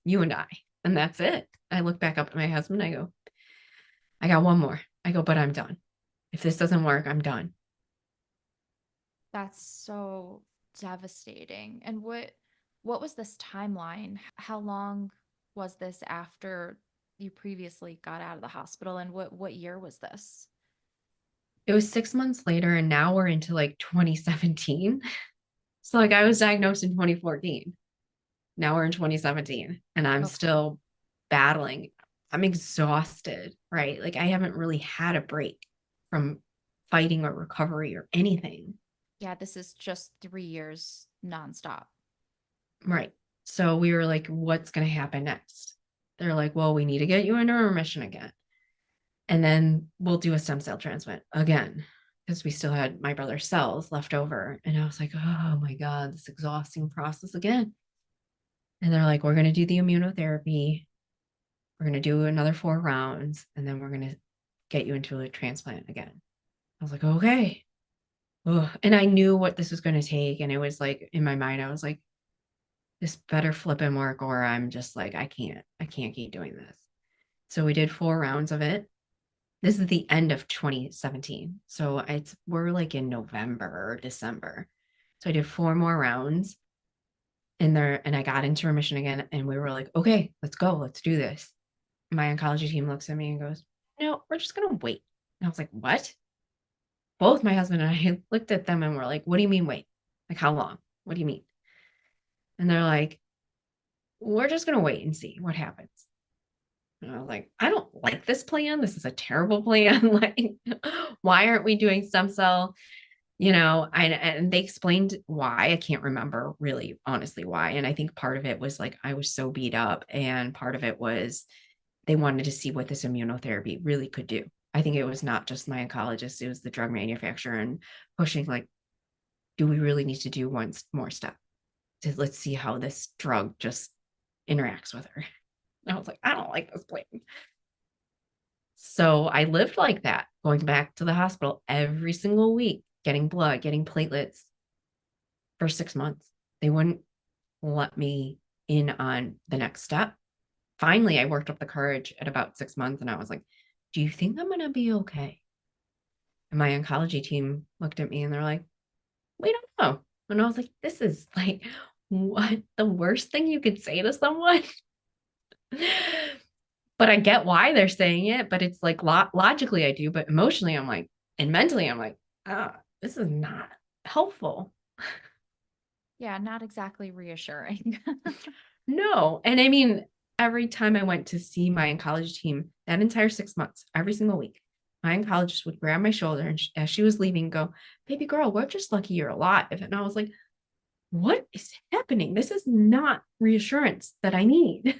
You and I. And that's it. I look back up at my husband. I go, I got one more. I go, but I'm done. If this doesn't work, I'm done. That's so devastating. And what was this timeline? How long was this after you previously got out of the hospital and what year was this? It was 6 months later, and now we're into like 2017. So, like, I was diagnosed in 2014. Now we're in 2017, and I'm Okay. still battling. I'm exhausted, right? Like, I haven't really had a break from fighting or recovery or anything. Yeah, this is just 3 years nonstop. Right. So we were like, what's going to happen next? They're like, well, we need to get you into remission again. And then we'll do a stem cell transplant again because we still had my brother's cells left over. And I was like, oh my God, this exhausting process again. And they're like, we're going to do the immunotherapy. We're going to do another 4 rounds, and then we're going to get you into a transplant again. I was like, okay. Ugh. And I knew what this was going to take. And it was like, in my mind, I was like, this better flipping work, or I'm just like, I can't keep doing this. So we did 4 rounds of it. This is the end of 2017. So we're like in November or December. So I did 4 more rounds in there and I got into remission again. And we were like, okay, let's go. Let's do this. My oncology team looks at me and goes, no, we're just going to wait. And I was like, what? Both my husband and I looked at them and we're like, what do you mean wait? Like, how long? What do you mean? And they're like, we're just going to wait and see what happens. And I was like, I don't like this plan. This is a terrible plan. Like, why aren't we doing stem cell? And they explained why. I can't remember really honestly why. And I think part of it was like I was so beat up, and part of it was they wanted to see what this immunotherapy really could do. I think it was not just my oncologist, it was the drug manufacturer and pushing like, do we really need to do one more step? Let's see how this drug just interacts with her. And I was like, I don't like this plan. So I lived like that, going back to the hospital every single week, getting blood, getting platelets for 6 months. They wouldn't let me in on the next step. Finally, I worked up the courage at about 6 months and I was like, do you think I'm going to be okay? And my oncology team looked at me and they're like, we don't know. And I was like, this is like, what the worst thing you could say to someone? But I get why they're saying it, but it's like logically I do, but emotionally I'm like, and mentally I'm like, this is not helpful. Yeah, not exactly reassuring. No. And I mean, every time I went to see my oncology team, that entire 6 months, every single week, my oncologist would grab my shoulder and as she was leaving, go, baby girl, we're just lucky you're alive. And I was like, what is happening? This is not reassurance that I need.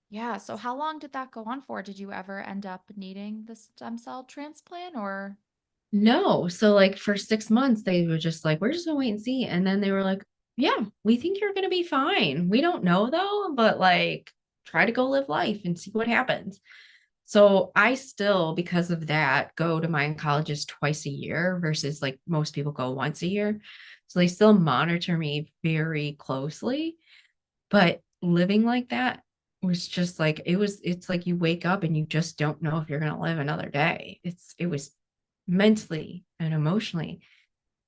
Yeah, so how long did that go on for? Did you ever end up needing the stem cell transplant or? No. So like for 6 months, they were just like, we're just gonna wait and see. And then they were like, yeah, we think you're gonna be fine. We don't know though, but like try to go live life and see what happens. So I still, because of that, go to my oncologist twice a year versus like most people go once a year. So they still monitor me very closely. But living like that was just like it's like you wake up and you just don't know if you're gonna live another day. It was mentally and emotionally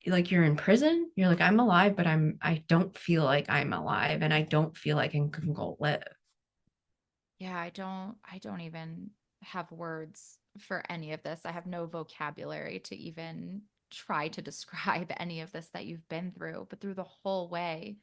like you're in prison. You're like, I'm alive, but I don't feel like I'm alive and I don't feel like I can go live. Yeah, I don't even have words for any of this. I have no vocabulary to even try to describe any of this that you've been through, but through the whole way,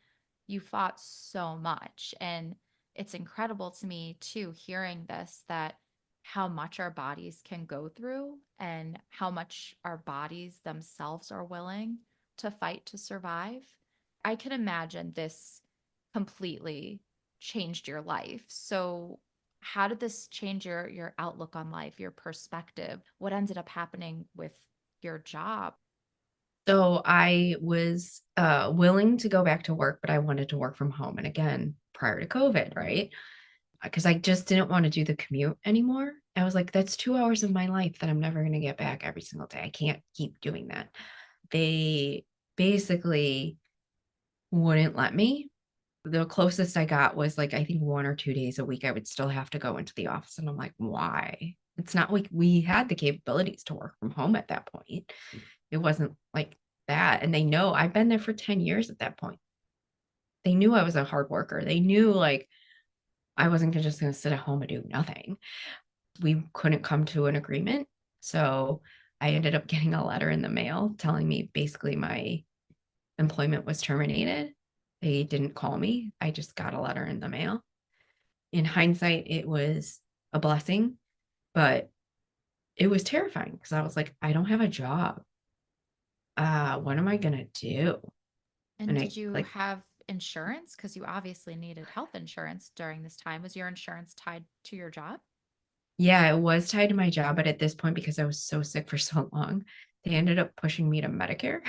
you fought so much. And it's incredible to me too, hearing this, that how much our bodies can go through and how much our bodies themselves are willing to fight to survive. I can imagine this completely changed your life. So how did this change your outlook on life, your perspective? What ended up happening with your job? So I was willing to go back to work, but I wanted to work from home. And again, prior to COVID, right? Because I just didn't want to do the commute anymore. I was like, that's 2 hours of my life that I'm never going to get back every single day. I can't keep doing that. They basically wouldn't let me. The closest I got was like, I think 1 or 2 days a week, I would still have to go into the office. And I'm like, why? It's not like we had the capabilities to work from home at that point. It wasn't like that. And they know I've been there for 10 years at that point. They knew I was a hard worker. They knew like I wasn't just going to sit at home and do nothing. We couldn't come to an agreement. So I ended up getting a letter in the mail telling me basically my employment was terminated. They didn't call me. I just got a letter in the mail. In hindsight, it was a blessing, but it was terrifying because I was like, I don't have a job. What am I gonna do? And And did I you like, have insurance? Because you obviously needed health insurance during this time. Was your insurance tied to your job? yeah, it was tied to my job, but at this point, because I was so sick for so long, they ended up pushing me to Medicare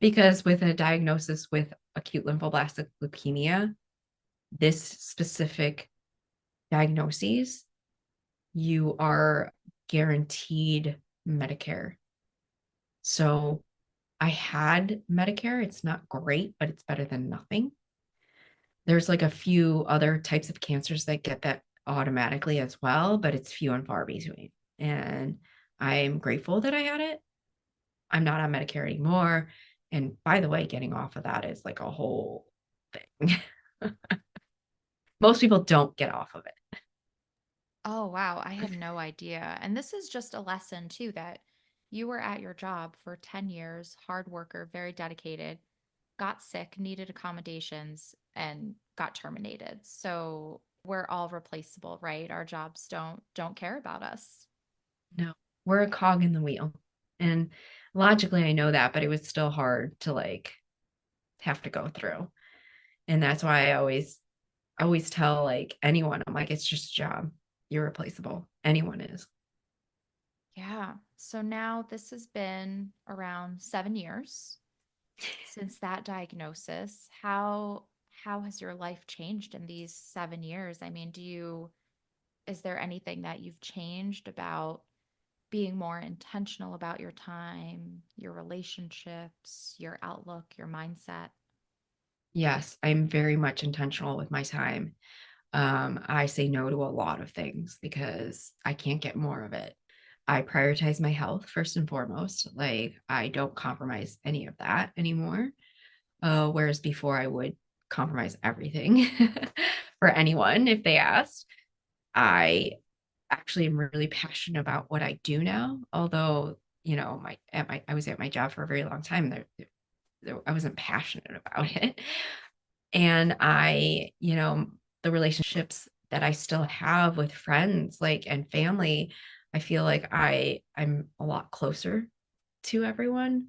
because with a diagnosis with acute lymphoblastic leukemia, this specific diagnoses, you are guaranteed Medicare. So I had Medicare. It's not great, but it's better than nothing. There's like a few other types of cancers that get that automatically as well, but it's few and far between. And I'm grateful that I had it. I'm not on Medicare anymore. And by the way, getting off of that is like a whole thing. Most people don't get off of it. Oh, wow. I had no idea. And this is just a lesson too that you were at your job for 10 years, hard worker, very dedicated, got sick, needed accommodations, and got terminated. So we're all replaceable, right? Our jobs don't care about us. No, we're a cog in the wheel. And logically, I know that, but it was still hard to like have to go through. And that's why I always tell like anyone, I'm like, it's just a job. You're replaceable. Anyone is. Yeah. So now this has been around 7 years since that diagnosis. How has your life changed in these 7 years? I mean, is there anything that you've changed about being more intentional about your time, your relationships, your outlook, your mindset? Yes, I'm very much intentional with my time. I say no to a lot of things because I can't get more of it. I prioritize my health first and foremost. Like I don't compromise any of that anymore. Whereas before I would compromise everything for anyone if they asked. I actually am really passionate about what I do now. Although, I was at my job for a very long time. I wasn't passionate about it. And the relationships that I still have with friends, like and family, I feel like I'm a lot closer to everyone.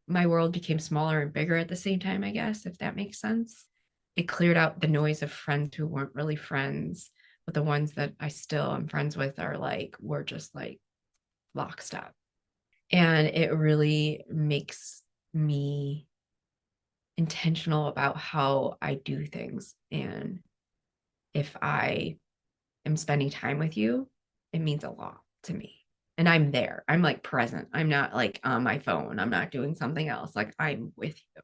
My world became smaller and bigger at the same time, I guess, if that makes sense. It cleared out the noise of friends who weren't really friends, but the ones that I still am friends with are like, we're just like lockstep. And it really makes me intentional about how I do things. And if I am spending time with you, it means a lot to me. And I'm there. I'm like present. I'm not like on my phone. I'm not doing something else. Like I'm with you.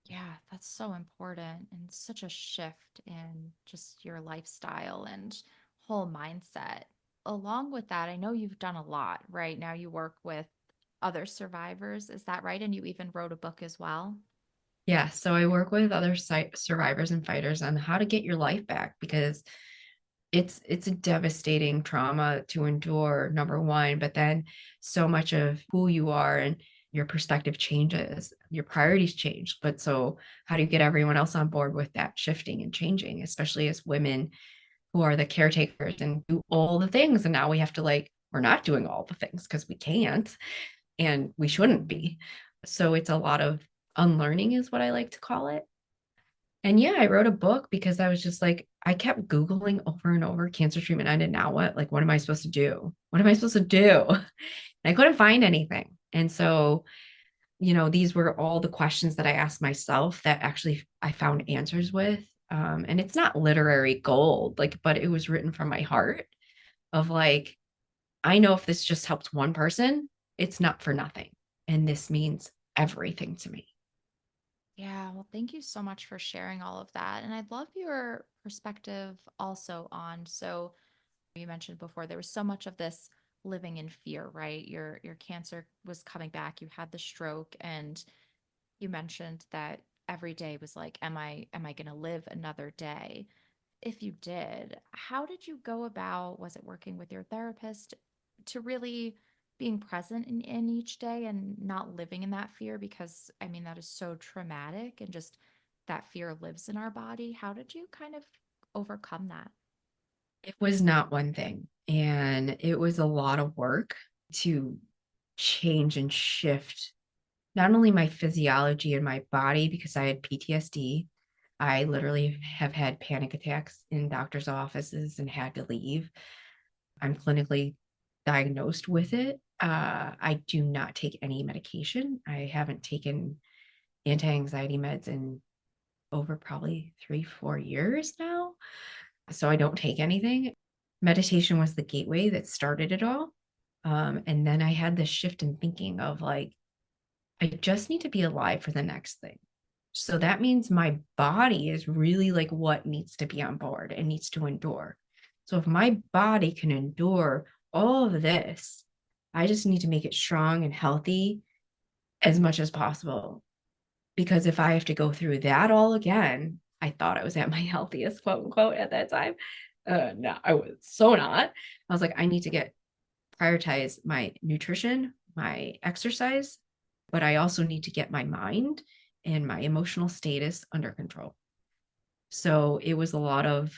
Yeah, that's so important and such a shift in just your lifestyle and whole mindset. Along with that, I know you've done a lot, right? Now you work with other survivors, is that right? And you even wrote a book as well? Yeah. So I work with other survivors and fighters on how to get your life back because it's a devastating trauma to endure, number one, but then so much of who you are and your perspective changes, your priorities change. But so how do you get everyone else on board with that shifting and changing, especially as women who are the caretakers and do all the things? And now we have to like, we're not doing all the things because we can't and we shouldn't be. So it's a lot of unlearning, is what I like to call it. And yeah, I wrote a book because I was just like, I kept Googling over and over cancer treatment. I did now what? Like, what am I supposed to do? What am I supposed to do? And I couldn't find anything. And so, these were all the questions that I asked myself that actually I found answers with. And it's not literary gold, like, but it was written from my heart of like, I know if this just helps one person, it's not for nothing. And this means everything to me. Yeah, well, thank you so much for sharing all of that. And I'd love your perspective also on, so you mentioned before there was so much of this living in fear, right? Your cancer was coming back, you had the stroke, and you mentioned that every day was like, am I going to live another day? If you did, how did you go about, was it working with your therapist to really being present in each day and not living in that fear? Because I mean, that is so traumatic and just that fear lives in our body. How did you kind of overcome that? It was not one thing. And it was a lot of work to change and shift not only my physiology and my body because I had PTSD. I literally have had panic attacks in doctor's offices and had to leave. I'm clinically diagnosed with it. I do not take any medication. I haven't taken anti anxiety meds in over probably 3, 4 years now. So I don't take anything. Meditation was the gateway that started it all. And then I had this shift in thinking of like, I just need to be alive for the next thing. So that means my body is really like what needs to be on board and needs to endure. So if my body can endure all of this, I just need to make it strong and healthy as much as possible. Because if I have to go through that all again, I thought I was at my healthiest, quote unquote, at that time. No, I was so not. I was like, I need to prioritize my nutrition, my exercise, but I also need to get my mind and my emotional status under control. So it was a lot of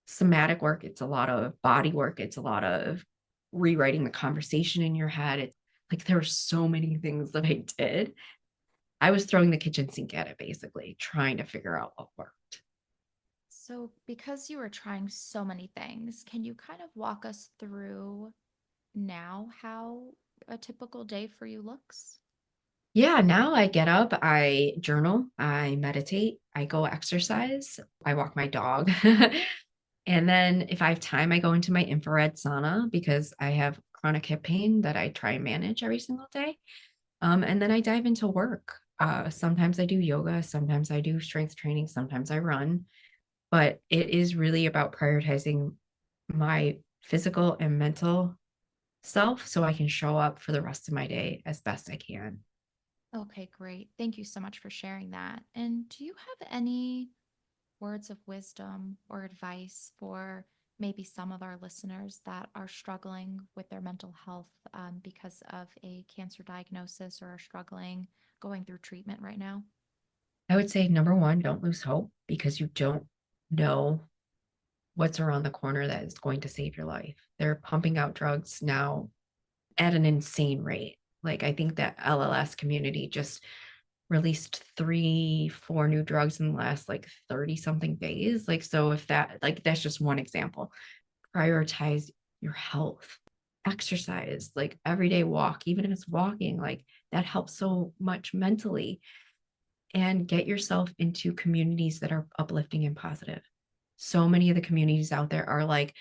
somatic work. It's a lot of body work. It's a lot of rewriting the conversation in your head. It's like there were so many things that I did. I was throwing the kitchen sink at it, basically, trying to figure out what worked. So, because you were trying so many things, can you kind of walk us through now how a typical day for you looks? Yeah, now I get up, I journal, I meditate, I go exercise, I walk my dog. And then if I have time, I go into my infrared sauna because I have chronic hip pain that I try and manage every single day. And then I dive into work. Sometimes I do yoga, sometimes I do strength training, sometimes I run, but it is really about prioritizing my physical and mental self so I can show up for the rest of my day as best I can. Okay, great. Thank you so much for sharing that. And do you have any words of wisdom or advice for maybe some of our listeners that are struggling with their mental health because of a cancer diagnosis or are struggling going through treatment right now? I would say number one, don't lose hope because you don't know what's around the corner that is going to save your life. They're pumping out drugs now at an insane rate. Like I think that LLS community just released 3, 4 new drugs in the last like 30 something days. Like, so if that, like, that's just one example. Prioritize your health, exercise, like everyday walk, even if it's walking, like that helps so much mentally. And get yourself into communities that are uplifting and positive. So many of the communities out there are like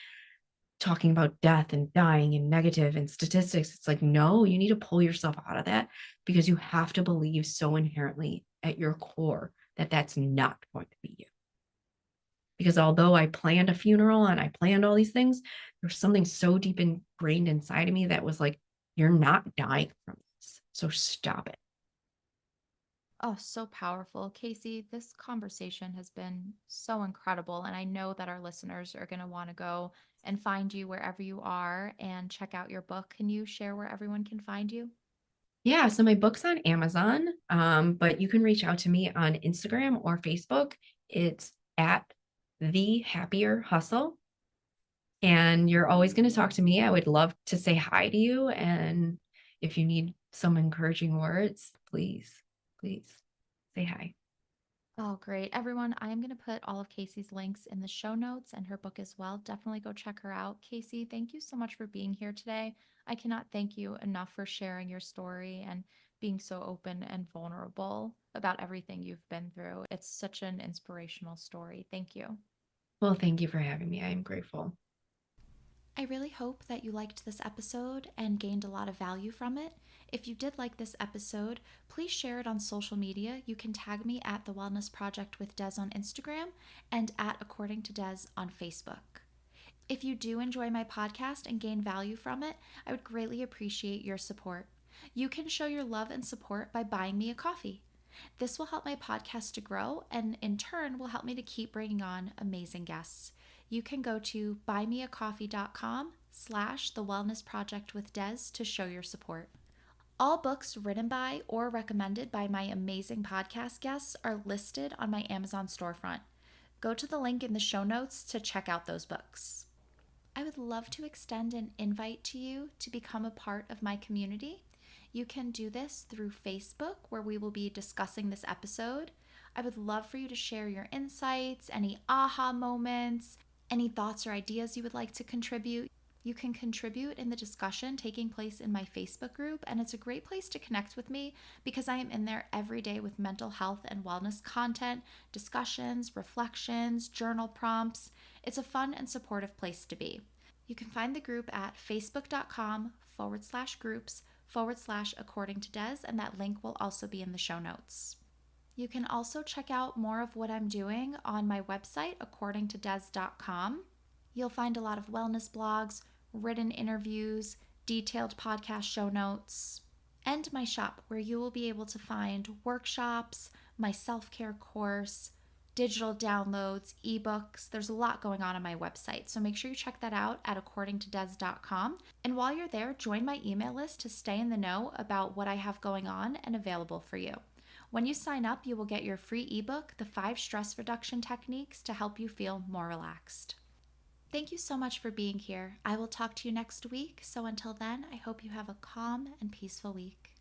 talking about death and dying and negative and statistics. It's like, no, you need to pull yourself out of that because you have to believe so inherently at your core that that's not going to be you. Because although I planned a funeral and I planned all these things, there's something so deep ingrained inside of me that was like, you're not dying from this. So stop it. Oh, so powerful. Casey, this conversation has been so incredible. And I know that our listeners are going to want to go and find you wherever you are and check out your book. Can you share where everyone can find you? Yeah, so my book's on Amazon, but you can reach out to me on Instagram or Facebook. It's at The Happier Hustle. And you're always going to talk to me. I would love to say hi to you. And if you need some encouraging words, please say hi. Oh, great. Everyone, I am going to put all of Casey's links in the show notes and her book as well. Definitely go check her out. Casey, thank you so much for being here today. I cannot thank you enough for sharing your story and being so open and vulnerable about everything you've been through. It's such an inspirational story. Thank you. Well, thank you for having me. I am grateful. I really hope that you liked this episode and gained a lot of value from it. If you did like this episode, please share it on social media. You can tag me at The Wellness Project with Des on Instagram and at According to Des on Facebook. If you do enjoy my podcast and gain value from it, I would greatly appreciate your support. You can show your love and support by buying me a coffee. This will help my podcast to grow and in turn will help me to keep bringing on amazing guests. You can go to buymeacoffee.com/the wellness project with Des to show your support. All books written by or recommended by my amazing podcast guests are listed on my Amazon storefront. Go to the link in the show notes to check out those books. I would love to extend an invite to you to become a part of my community. You can do this through Facebook, where we will be discussing this episode. I would love for you to share your insights, any aha moments, any thoughts or ideas you would like to contribute. You can contribute in the discussion taking place in my Facebook group, and it's a great place to connect with me because I am in there every day with mental health and wellness content, discussions, reflections, journal prompts. It's a fun and supportive place to be. You can find the group at facebook.com/groups/according to Des, and that link will also be in the show notes. You can also check out more of what I'm doing on my website, accordingtodes.com. You'll find a lot of wellness blogs, written interviews, detailed podcast show notes, and my shop, where you will be able to find workshops, my self-care course, digital downloads, ebooks. There's a lot going on my website, so make sure you check that out at accordingtodes.com. And while you're there, join my email list to stay in the know about what I have going on and available for you. When you sign up, you will get your free ebook, The 5 Stress Reduction Techniques to help you feel more relaxed. Thank you so much for being here. I will talk to you next week. So until then, I hope you have a calm and peaceful week.